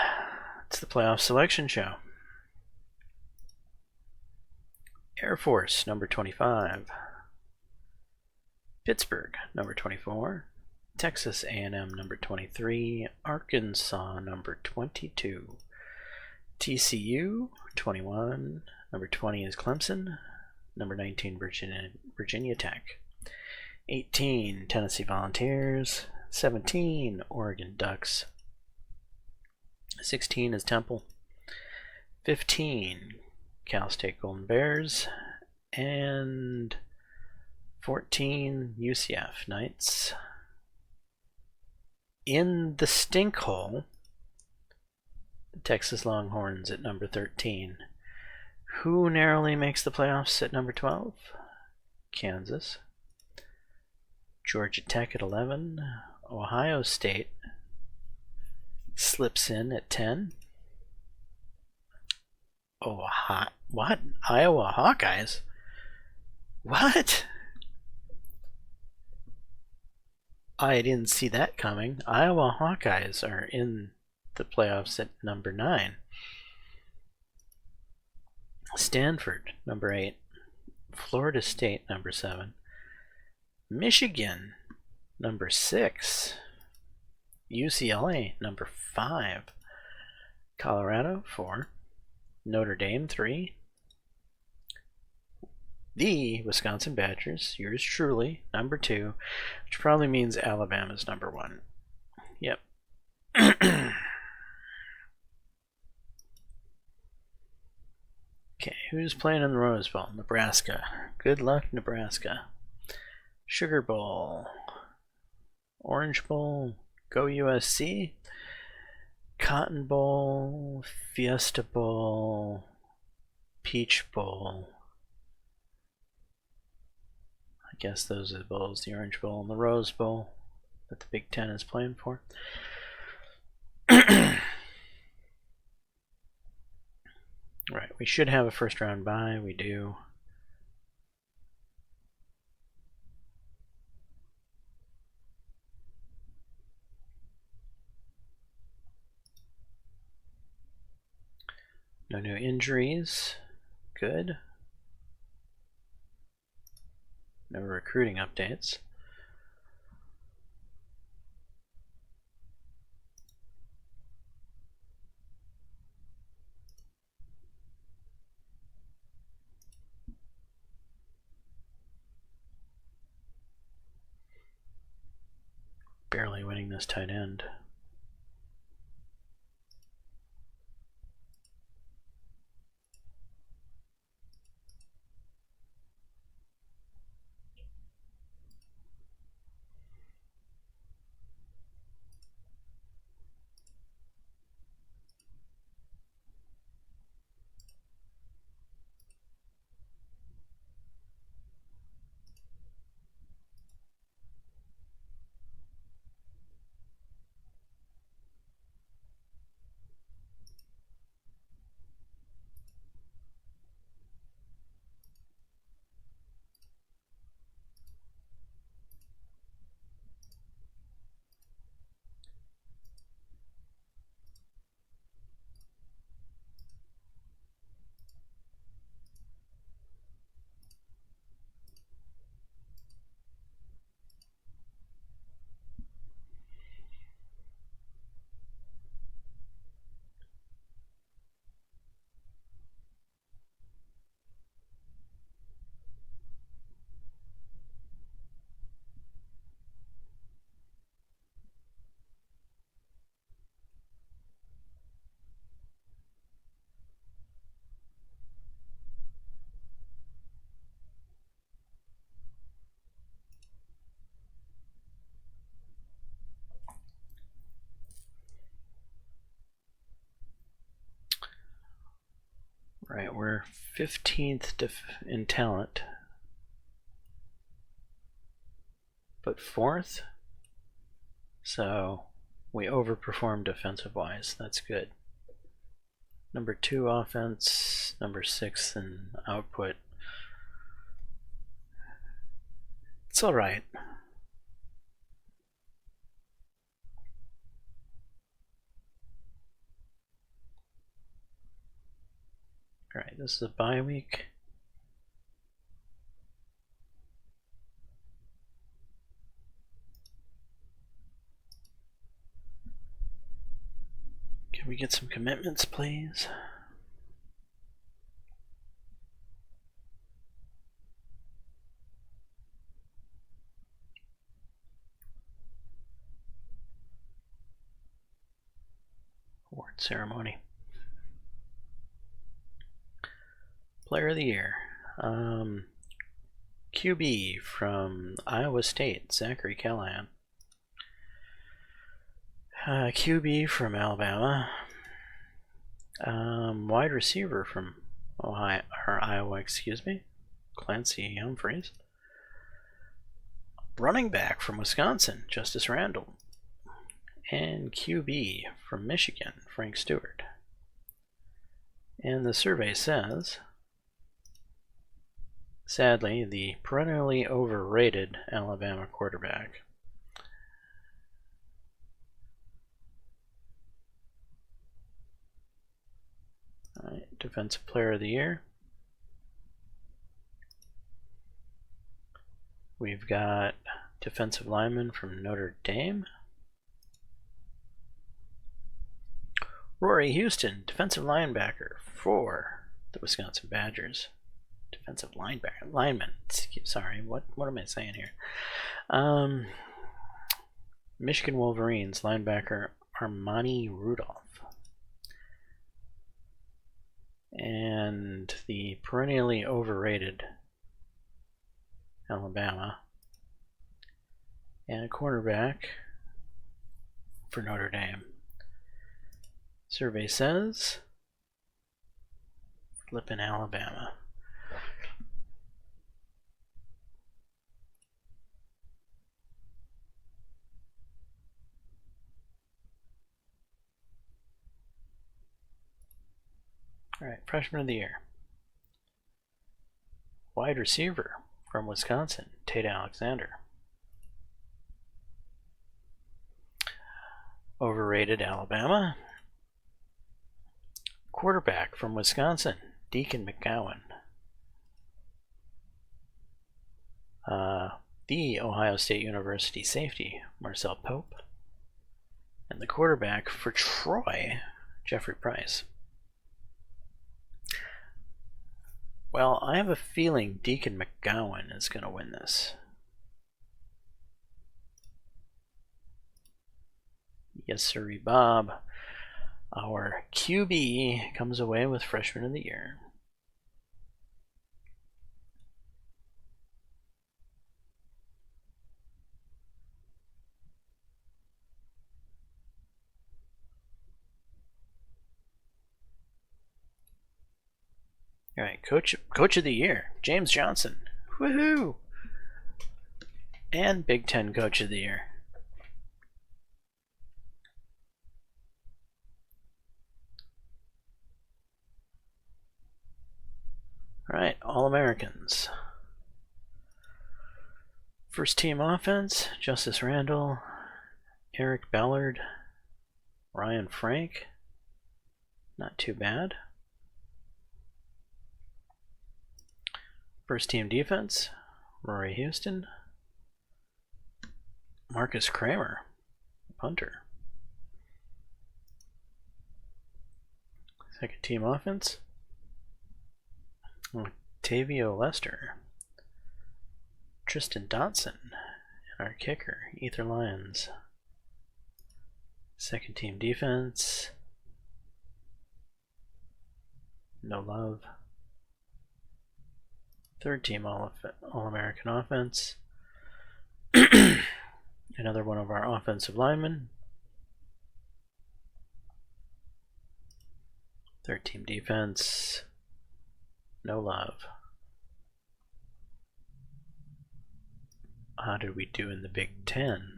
it's the playoff selection show. Air Force, number 25. Pittsburgh, number 24. Texas A&M, number 23. Arkansas, number 22. TCU, 21. Number 20 is Clemson. Number 19, Virginia Tech. 18, Tennessee Volunteers. 17, Oregon Ducks. 16 is Temple. 15, Cal State Golden Bears. And 14, UCF Knights. In the stink hole, the Texas Longhorns at number 13. Who narrowly makes the playoffs at number 12? Kansas. Georgia Tech at 11. Ohio State slips in at 10. Oh, what? Iowa Hawkeyes? What? I didn't see that coming. Iowa Hawkeyes are in the playoffs at number 9. Stanford, number 8. Florida State, number 7. Michigan, number 6. UCLA, number 5. Colorado, 4. Notre Dame, 3. The Wisconsin Badgers, yours truly, number 2, which probably means Alabama's number 1. Yep. Okay, who's playing in the Rose Bowl? Nebraska. Good luck, Nebraska. Sugar Bowl. Orange Bowl. Go USC. Cotton Bowl. Fiesta Bowl. Peach Bowl. I guess those are the bowls, the Orange Bowl and the Rose Bowl that the Big Ten is playing for. Right, we should have a first round bye. We do. No new injuries. Good. No recruiting updates. Barely winning this tight end. Right, we're 15th in talent, but 4th, so we overperformed defensive-wise. That's good. Number 2 offense, number 6 in output. It's all right. All right, this is a bye week. Can we get some commitments, please? Award ceremony. Player of the Year. QB from Iowa State, Zachary Callahan. QB from Alabama. Wide receiver from Iowa, excuse me, Clancy Humphreys. Running back from Wisconsin, Justice Randle. And QB from Michigan, Frank Stewart. And the survey says, sadly, the perennially overrated Alabama quarterback. All right, Defensive Player of the Year. We've got defensive lineman from Notre Dame. Rory Houston, defensive linebacker for the Wisconsin Badgers. Defensive lineman. Sorry, what am I saying here? Michigan Wolverines linebacker Armani Rudolph. And the perennially overrated Alabama. And a cornerback for Notre Dame. Survey says, flippin' Alabama. All right, Freshman of the Year. Wide receiver from Wisconsin, Tate Alexander. Overrated Alabama. Quarterback from Wisconsin, Deacon McGowan. the Ohio State University safety, Marcel Pope. And the quarterback for Troy, Jeffrey Price. Well, I have a feeling Deacon McGowan is going to win this. Yes, sirree, Bob. Our QB comes away with Freshman of the Year. All right, Coach of the Year, James Johnson. Woohoo! And Big Ten Coach of the Year. All right, All-Americans. First team offense, Justice Randle, Eric Ballard, Ryan Frank. Not too bad. First team defense, Rory Houston, Marcus Kramer, punter. Second team offense, Tavio Lester, Tristan Dotson, and our kicker, Ether Lyons. Second team defense, No Love. Third team All-American offense, another one of our offensive linemen. Third team defense, No Love. How did we do in the Big Ten?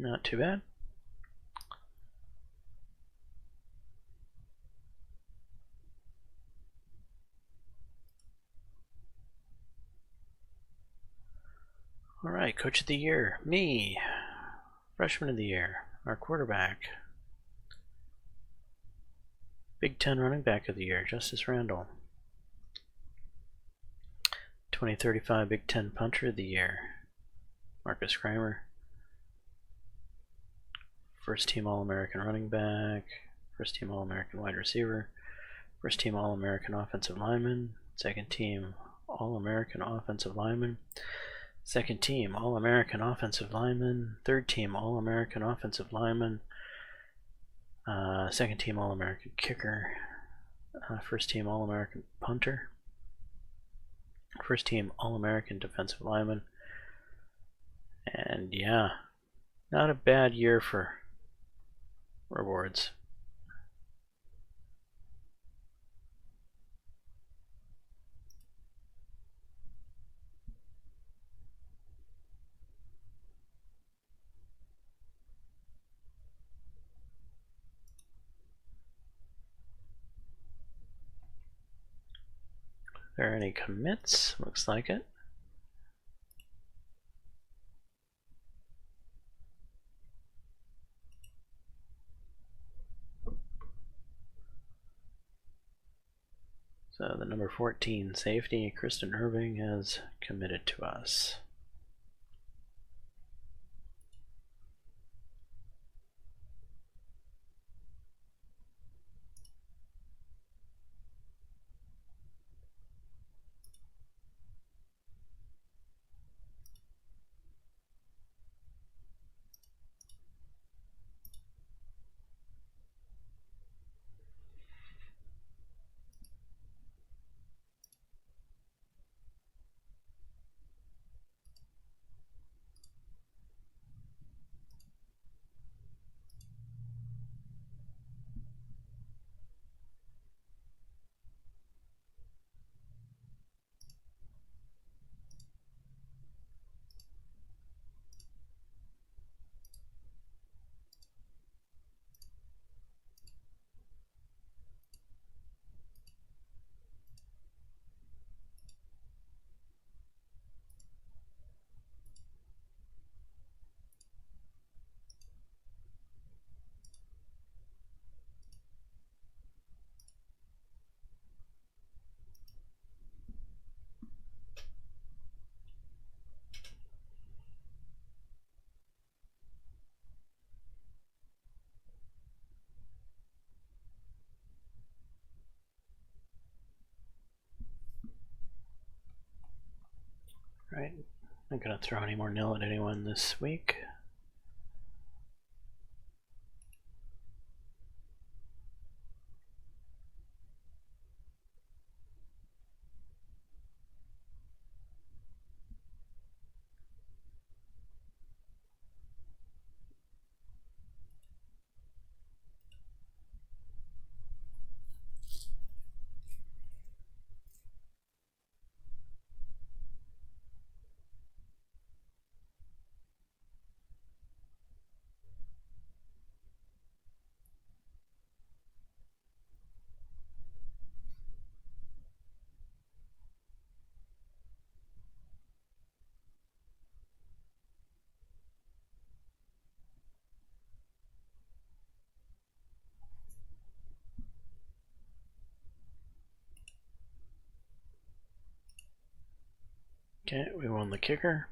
Not too bad. All right, Coach of the Year, me. Freshman of the Year, our quarterback. Big Ten Running Back of the Year, Justice Randle. 2035 Big Ten Punter of the Year, Marcus Kramer. First team All-American running back, first team All-American wide receiver, first team All-American offensive lineman, second team All-American offensive lineman, second team All-American offensive lineman, third team All-American offensive lineman, second team All-American kicker, first team All-American punter, first team All-American defensive lineman, and yeah, not a bad year for rewards. Are there any commits? Looks like it. So the number 14 safety, Kristen Irving, has committed to us. Right. Not gonna throw any more nil at anyone this week. Okay, we won the kicker.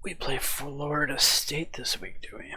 We play Florida State this week, do we?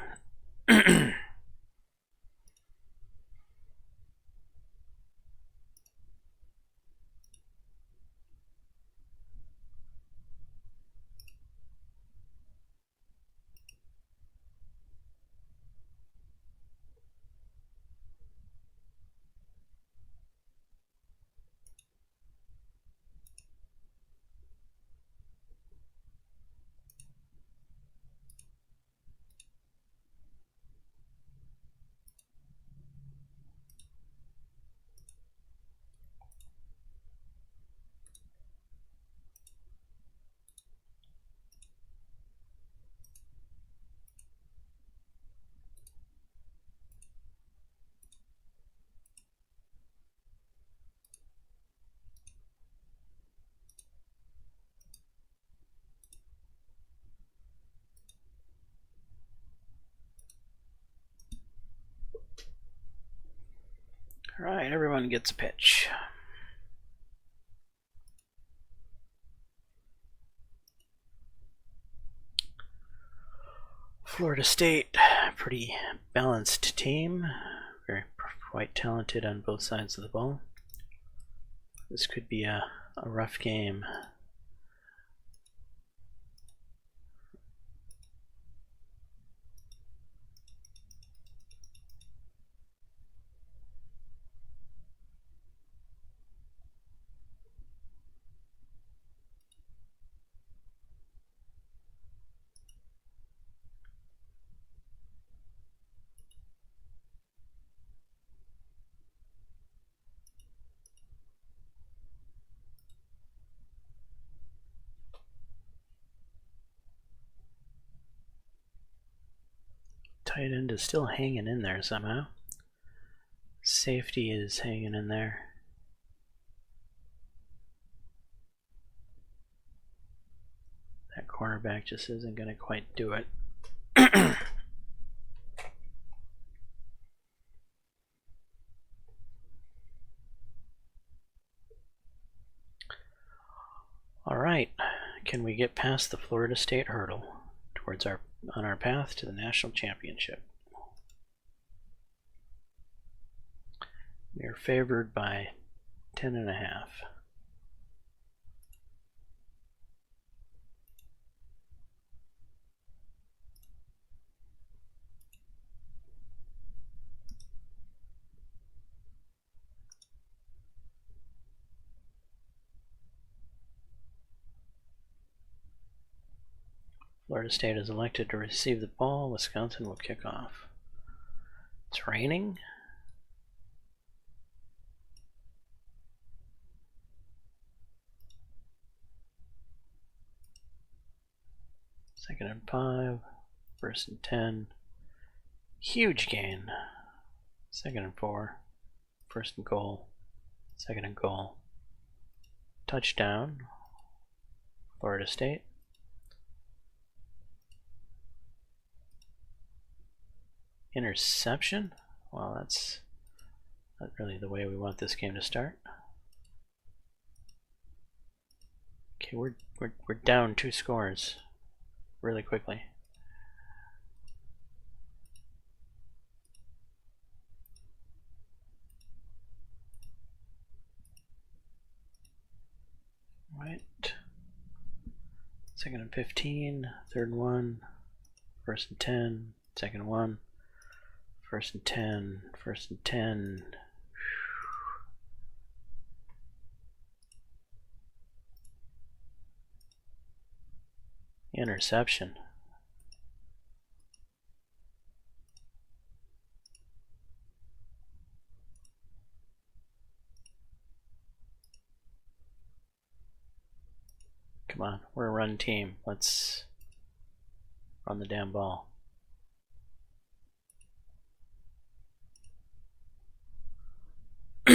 Alright, everyone gets a pitch. Florida State, pretty balanced team. Quite talented on both sides of the ball. This could be a rough game. Tight end is still hanging in there somehow. Safety is hanging in there. That cornerback just isn't going to quite do it. All right, can we get past the Florida State hurdle towards on our path to the national championship? We are favored by 10.5. Florida State is elected to receive the ball. Wisconsin will kick off. It's raining. Second and 5. First and 10. Huge gain. Second and 4. First and goal. Second and goal. Touchdown. Florida State. Interception? Well, that's not really the way we want this game to start. Okay, we're down 2 scores really quickly. Right. 2nd and 15, 3rd and 1, 1st and 10, 2nd and 1, 1st and 10, 1st and 10. Interception. Come on, we're a run team. Let's run the damn ball. Oh,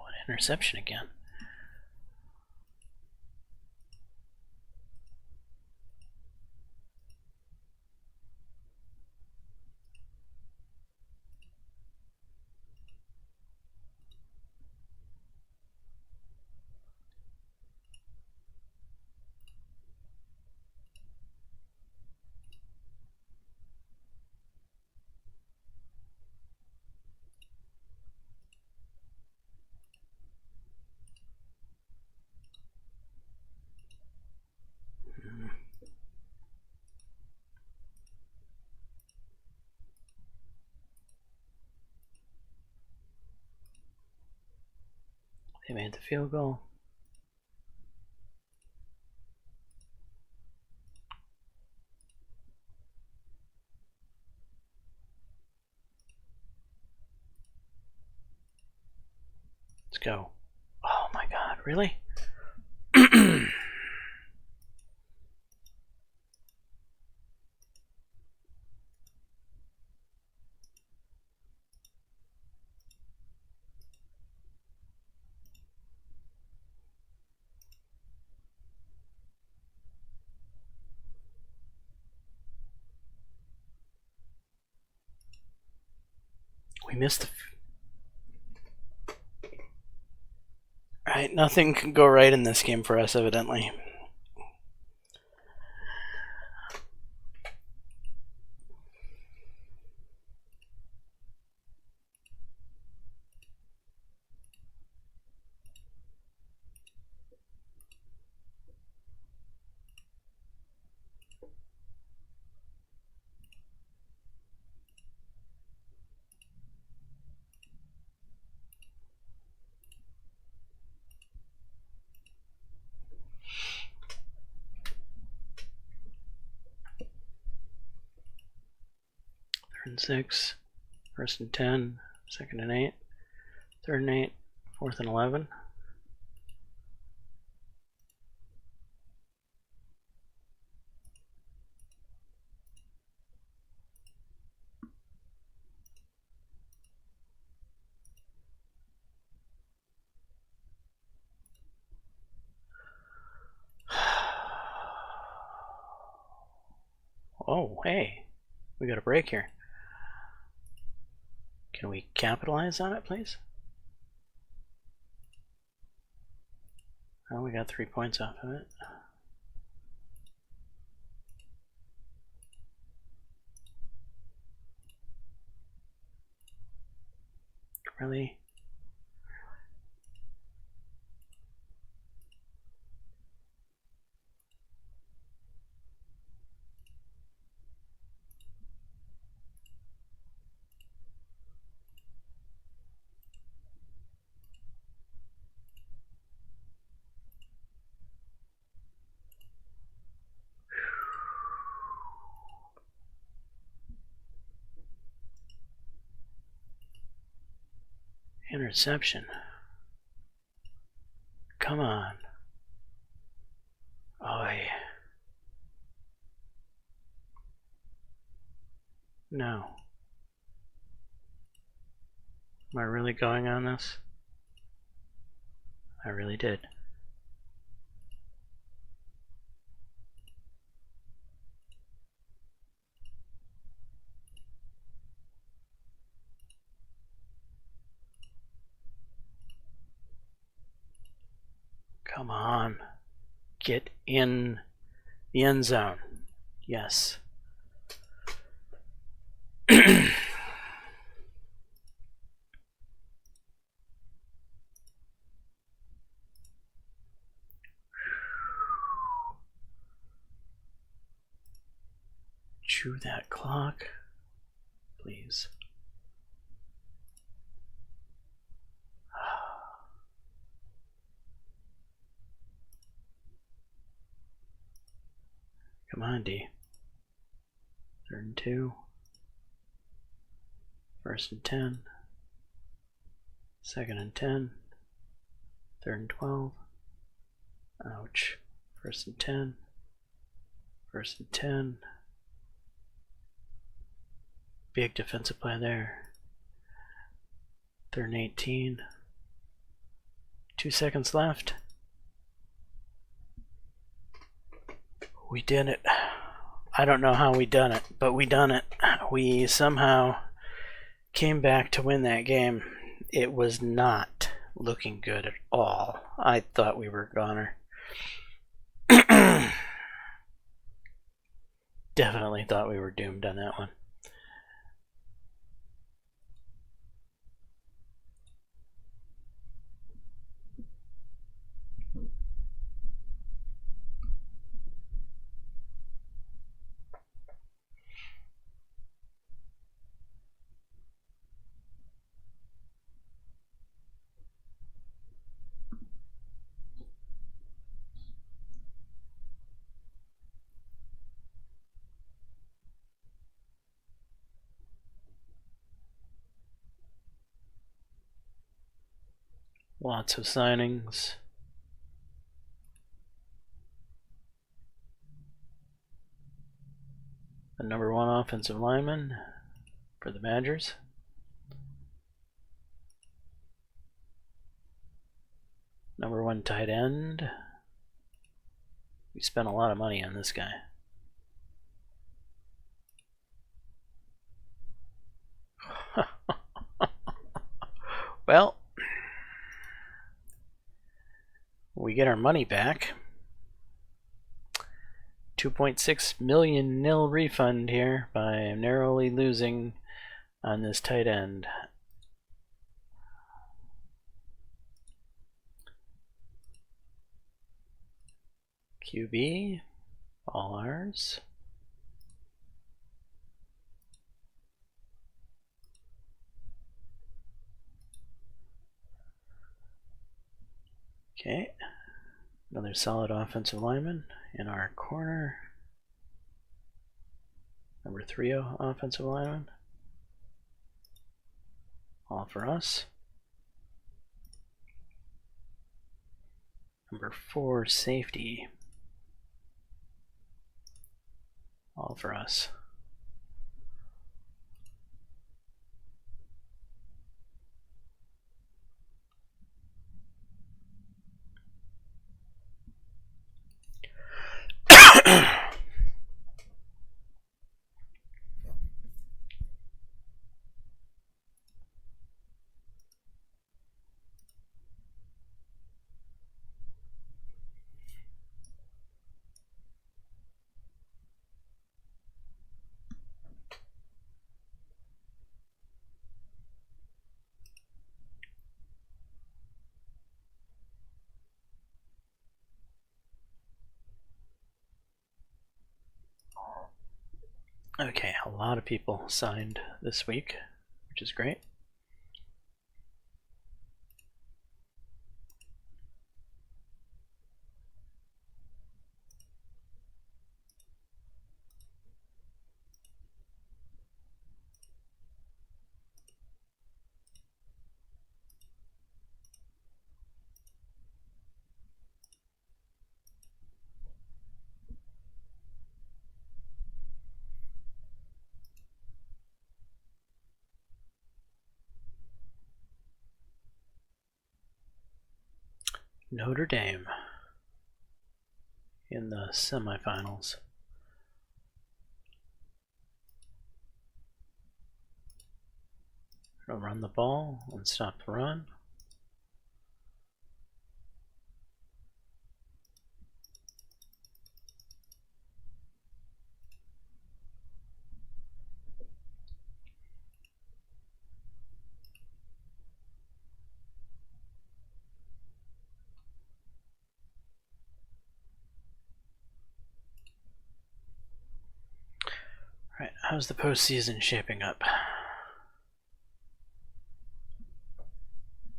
an interception again. They made the field goal. Let's go. Oh my god, really? We missed the... Alright, nothing can go right in this game for us, evidently. Third and 6, 1st and 10, 2nd and 8, 3rd and 8, 4th and 11. Oh, hey, we got a break here. Can we capitalize on it, please? Oh, we got 3 points off of it. Really? Interception. Come on. Oh, yeah. No. Am I really going on this? I really did. Come on. Get in the end zone. Yes. to that clock, please. Come on, D. 3rd and 2. 1st and 10. 2nd and 10. 3rd and 12. Ouch. 1st and 10. 1st and 10. Big defensive play there. 3rd and 18. 2 seconds left. We did it. I don't know how we done it, but we done it. We somehow came back to win that game. It was not looking good at all. I thought we were goner. Definitely thought we were doomed on that one. Lots of signings. The number 1 offensive lineman for the Badgers. Number 1 tight end. We spent a lot of money on this guy. Well, we get our money back. 2.6 million nil refund here by narrowly losing on this tight end. QB, all ours. Okay, another solid offensive lineman in our corner. Number 3 offensive lineman. All for us. Number 4 safety. All for us. Okay, a lot of people signed this week, which is great. Notre Dame in the semifinals. Gonna run the ball and stop the run. How's the postseason shaping up?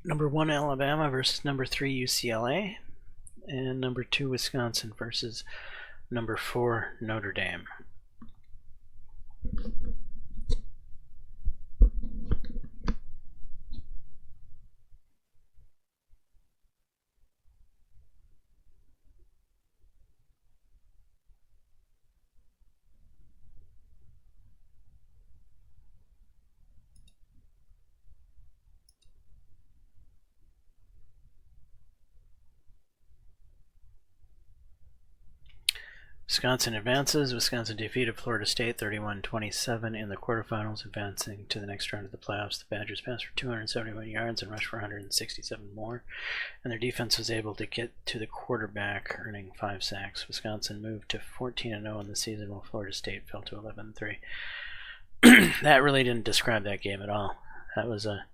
Number 1 Alabama versus number 3 UCLA, and number 2 Wisconsin versus number 4 Notre Dame. Wisconsin advances. Wisconsin defeated Florida State 31-27 in the quarterfinals, advancing to the next round of the playoffs. The Badgers passed for 271 yards and rushed for 167 more, and their defense was able to get to the quarterback, earning 5 sacks. Wisconsin moved to 14-0 in the season, while Florida State fell to 11-3. That really didn't describe that game at all. That was a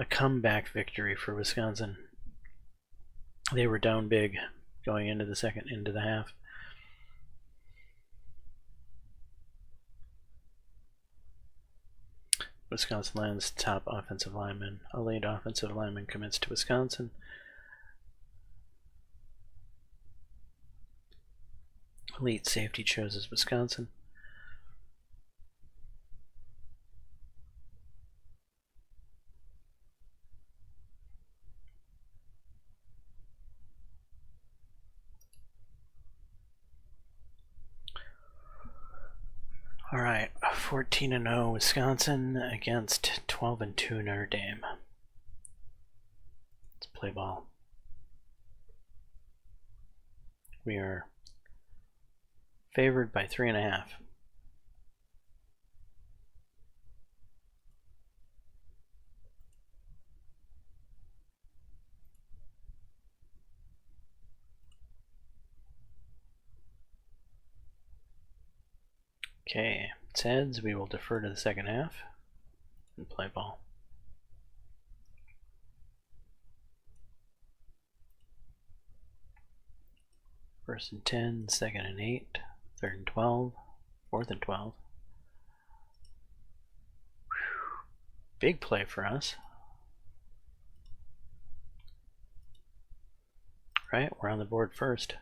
comeback victory for Wisconsin. They were down big going into the half. Wisconsin lands top offensive lineman. A lead offensive lineman commits to Wisconsin. Elite safety chooses Wisconsin. All right, 14-0 Wisconsin against 12-2 Notre Dame. Let's play ball. We are favored by 3.5. Okay, it's heads. We will defer to the second half and play ball. First and 10, second and 8, third and 12, fourth and 12. Whew. Big play for us. Right, we're on the board first.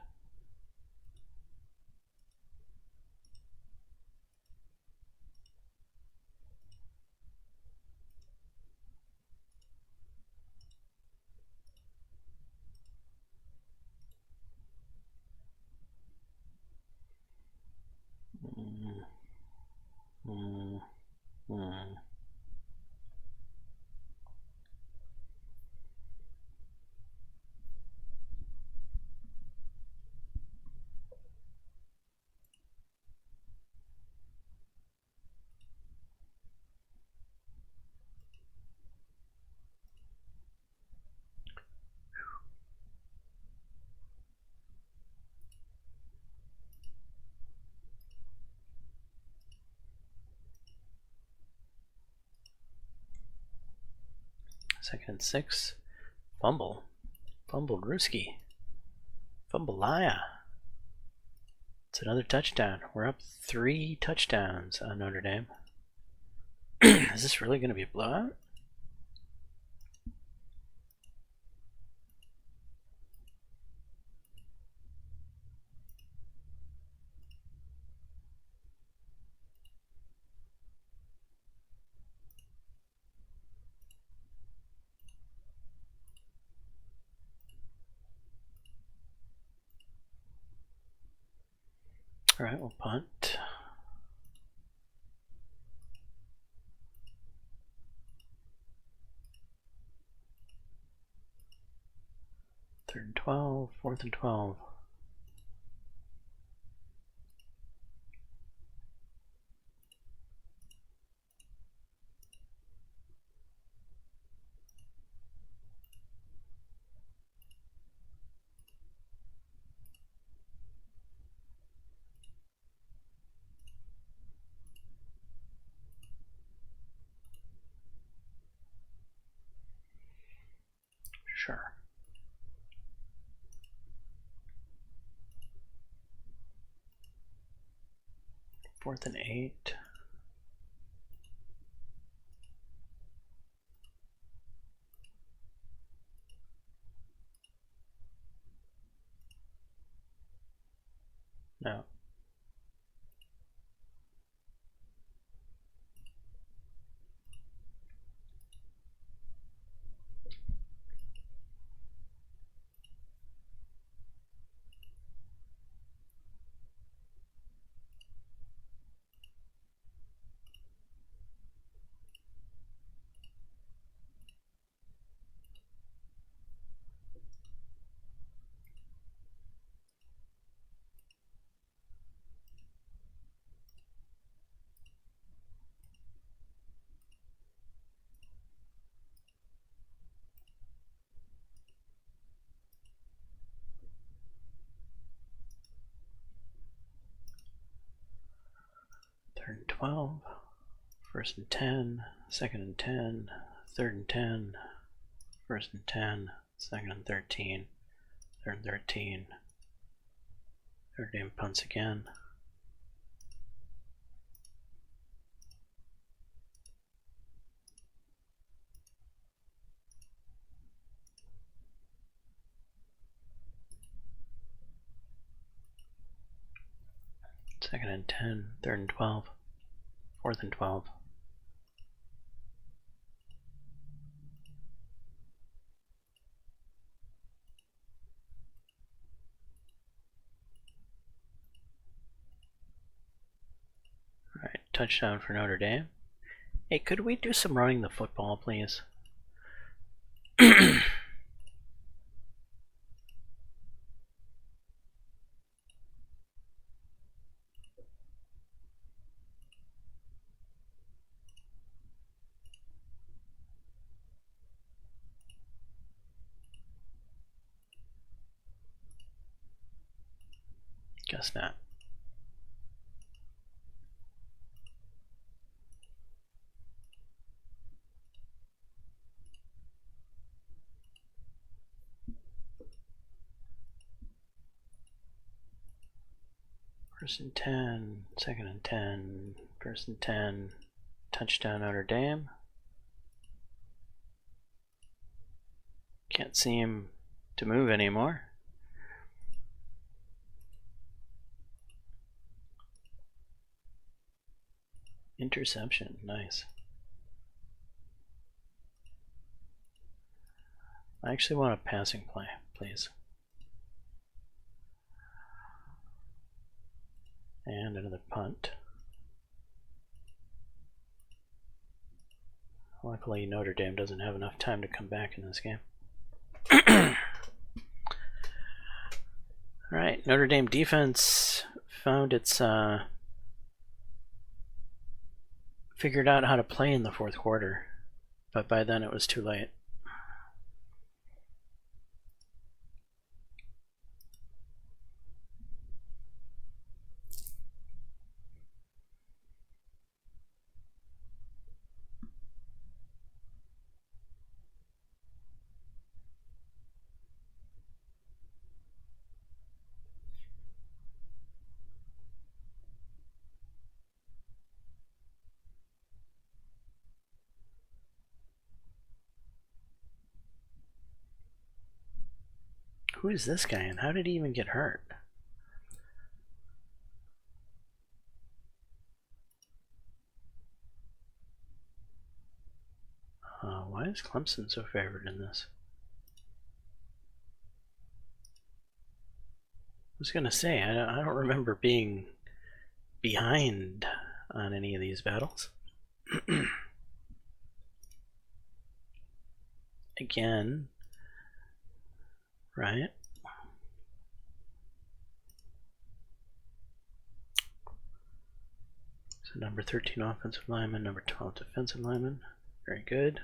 Second and 6. Fumble. Fumbled Ruski. Fumbleia. It's another touchdown. We're up 3 touchdowns on Notre Dame. Is this really going to be a blowout? All right, we'll punt. Third and 12, fourth and 12. Sure. 4th and 8. No. Third and 12, 1st and 10, 2nd and 10, 3rd and 10, 1st and 10, 2nd and 13, 3rd and 13. Notre Dame punts again. Second and 10, 3rd and 12, 4th and 12. Alright, touchdown for Notre Dame. Hey, could we do some running the football, please? Guess not. First and 10, 2nd and 10, 1st and 10, touchdown Notre Dame. Can't seem to move anymore. Interception, nice. I actually want a passing play, please. And another punt. Luckily, Notre Dame doesn't have enough time to come back in this game. Alright, Notre Dame defense found its figured out how to play in the 4th quarter, but by then it was too late. Who is this guy and how did he even get hurt? Why is Clemson so favored in this? I was gonna say, I don't remember being behind on any of these battles. Again, right? So number 13 offensive lineman, number 12 defensive lineman. Very good.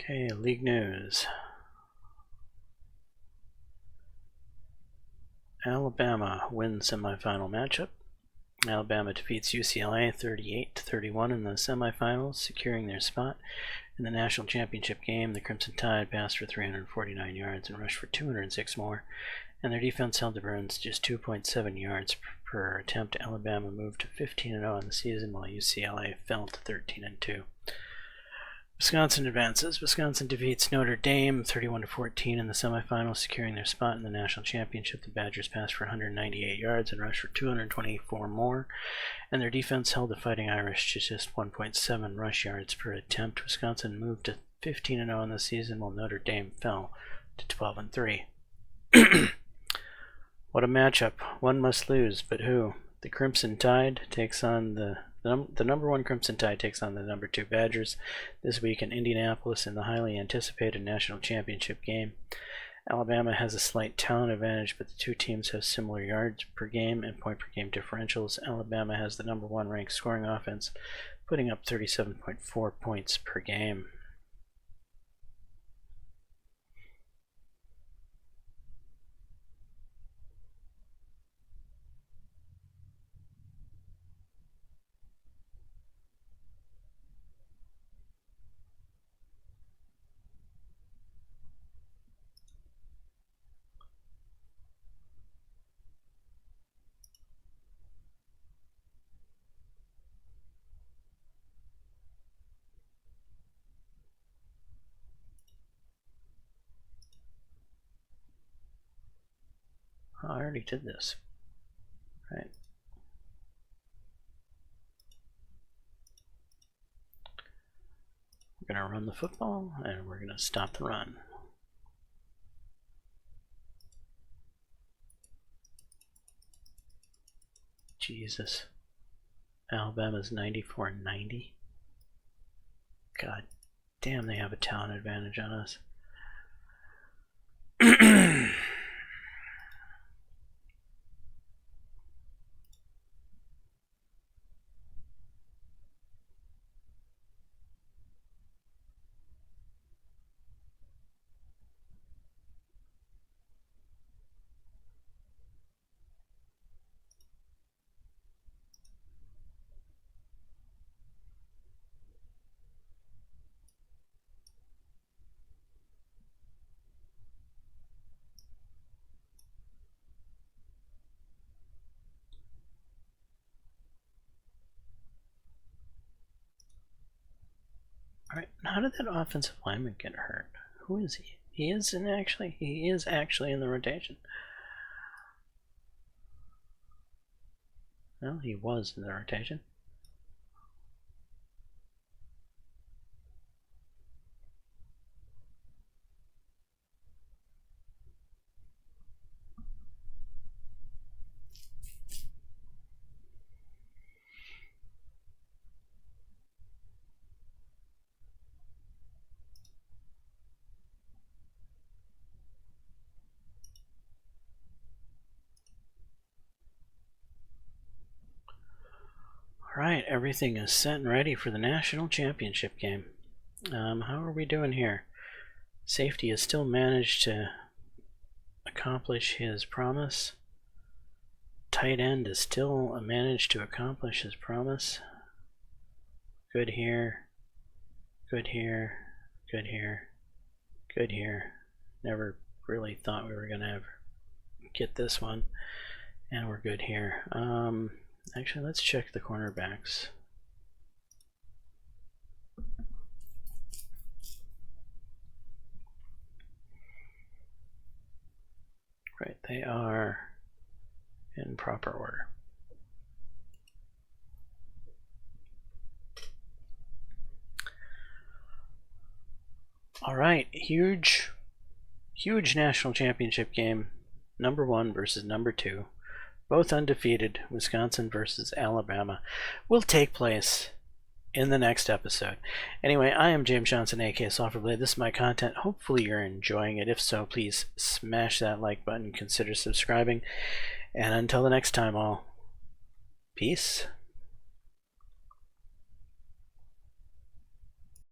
Okay, league news. Alabama wins semifinal matchup. Alabama defeats UCLA 38-31 in the semifinals, securing their spot in the national championship game. The Crimson Tide passed for 349 yards and rushed for 206 more, and their defense held the Bruins just 2.7 yards per attempt. Alabama moved to 15-0 in the season, while UCLA fell to 13-2. Wisconsin advances. Wisconsin defeats Notre Dame 31-14 in the semifinals, securing their spot in the national championship. The Badgers passed for 198 yards and rushed for 224 more, and their defense held the Fighting Irish to just 1.7 rush yards per attempt. Wisconsin moved to 15-0 in the season, while Notre Dame fell to 12-3. What a matchup. One must lose, but who? The Crimson Tide takes on the number 1 Crimson Tide takes on the number 2 Badgers this week in Indianapolis in the highly anticipated national championship game. Alabama has a slight talent advantage, but the two teams have similar yards per game and point per game differentials. Alabama has the number 1 ranked scoring offense, putting up 37.4 points per game. Oh, I already did this. Right. We're going to run the football, and we're going to stop the run. Jesus. Alabama's 94-90. God damn, they have a talent advantage on us. Alright, how did that offensive lineman get hurt? Who is he? He is actually in the rotation. Well, he was in the rotation. Alright, everything is set and ready for the national championship game. How are we doing here? Safety has still managed to accomplish his promise. Tight end has still managed to accomplish his promise. Good here. Good here. Good here. Good here. Never really thought we were going to ever get this one. And we're good here. Actually, let's check the cornerbacks. Right, they are in proper order. All right, huge national championship game. Number 1 versus number 2. Both undefeated. Wisconsin versus Alabama will take place in the next episode. Anyway, I am James Johnson, aka Softwareblade. This is my content. Hopefully you're enjoying it. If so, please smash that like button. Consider subscribing. And until the next time, all, peace.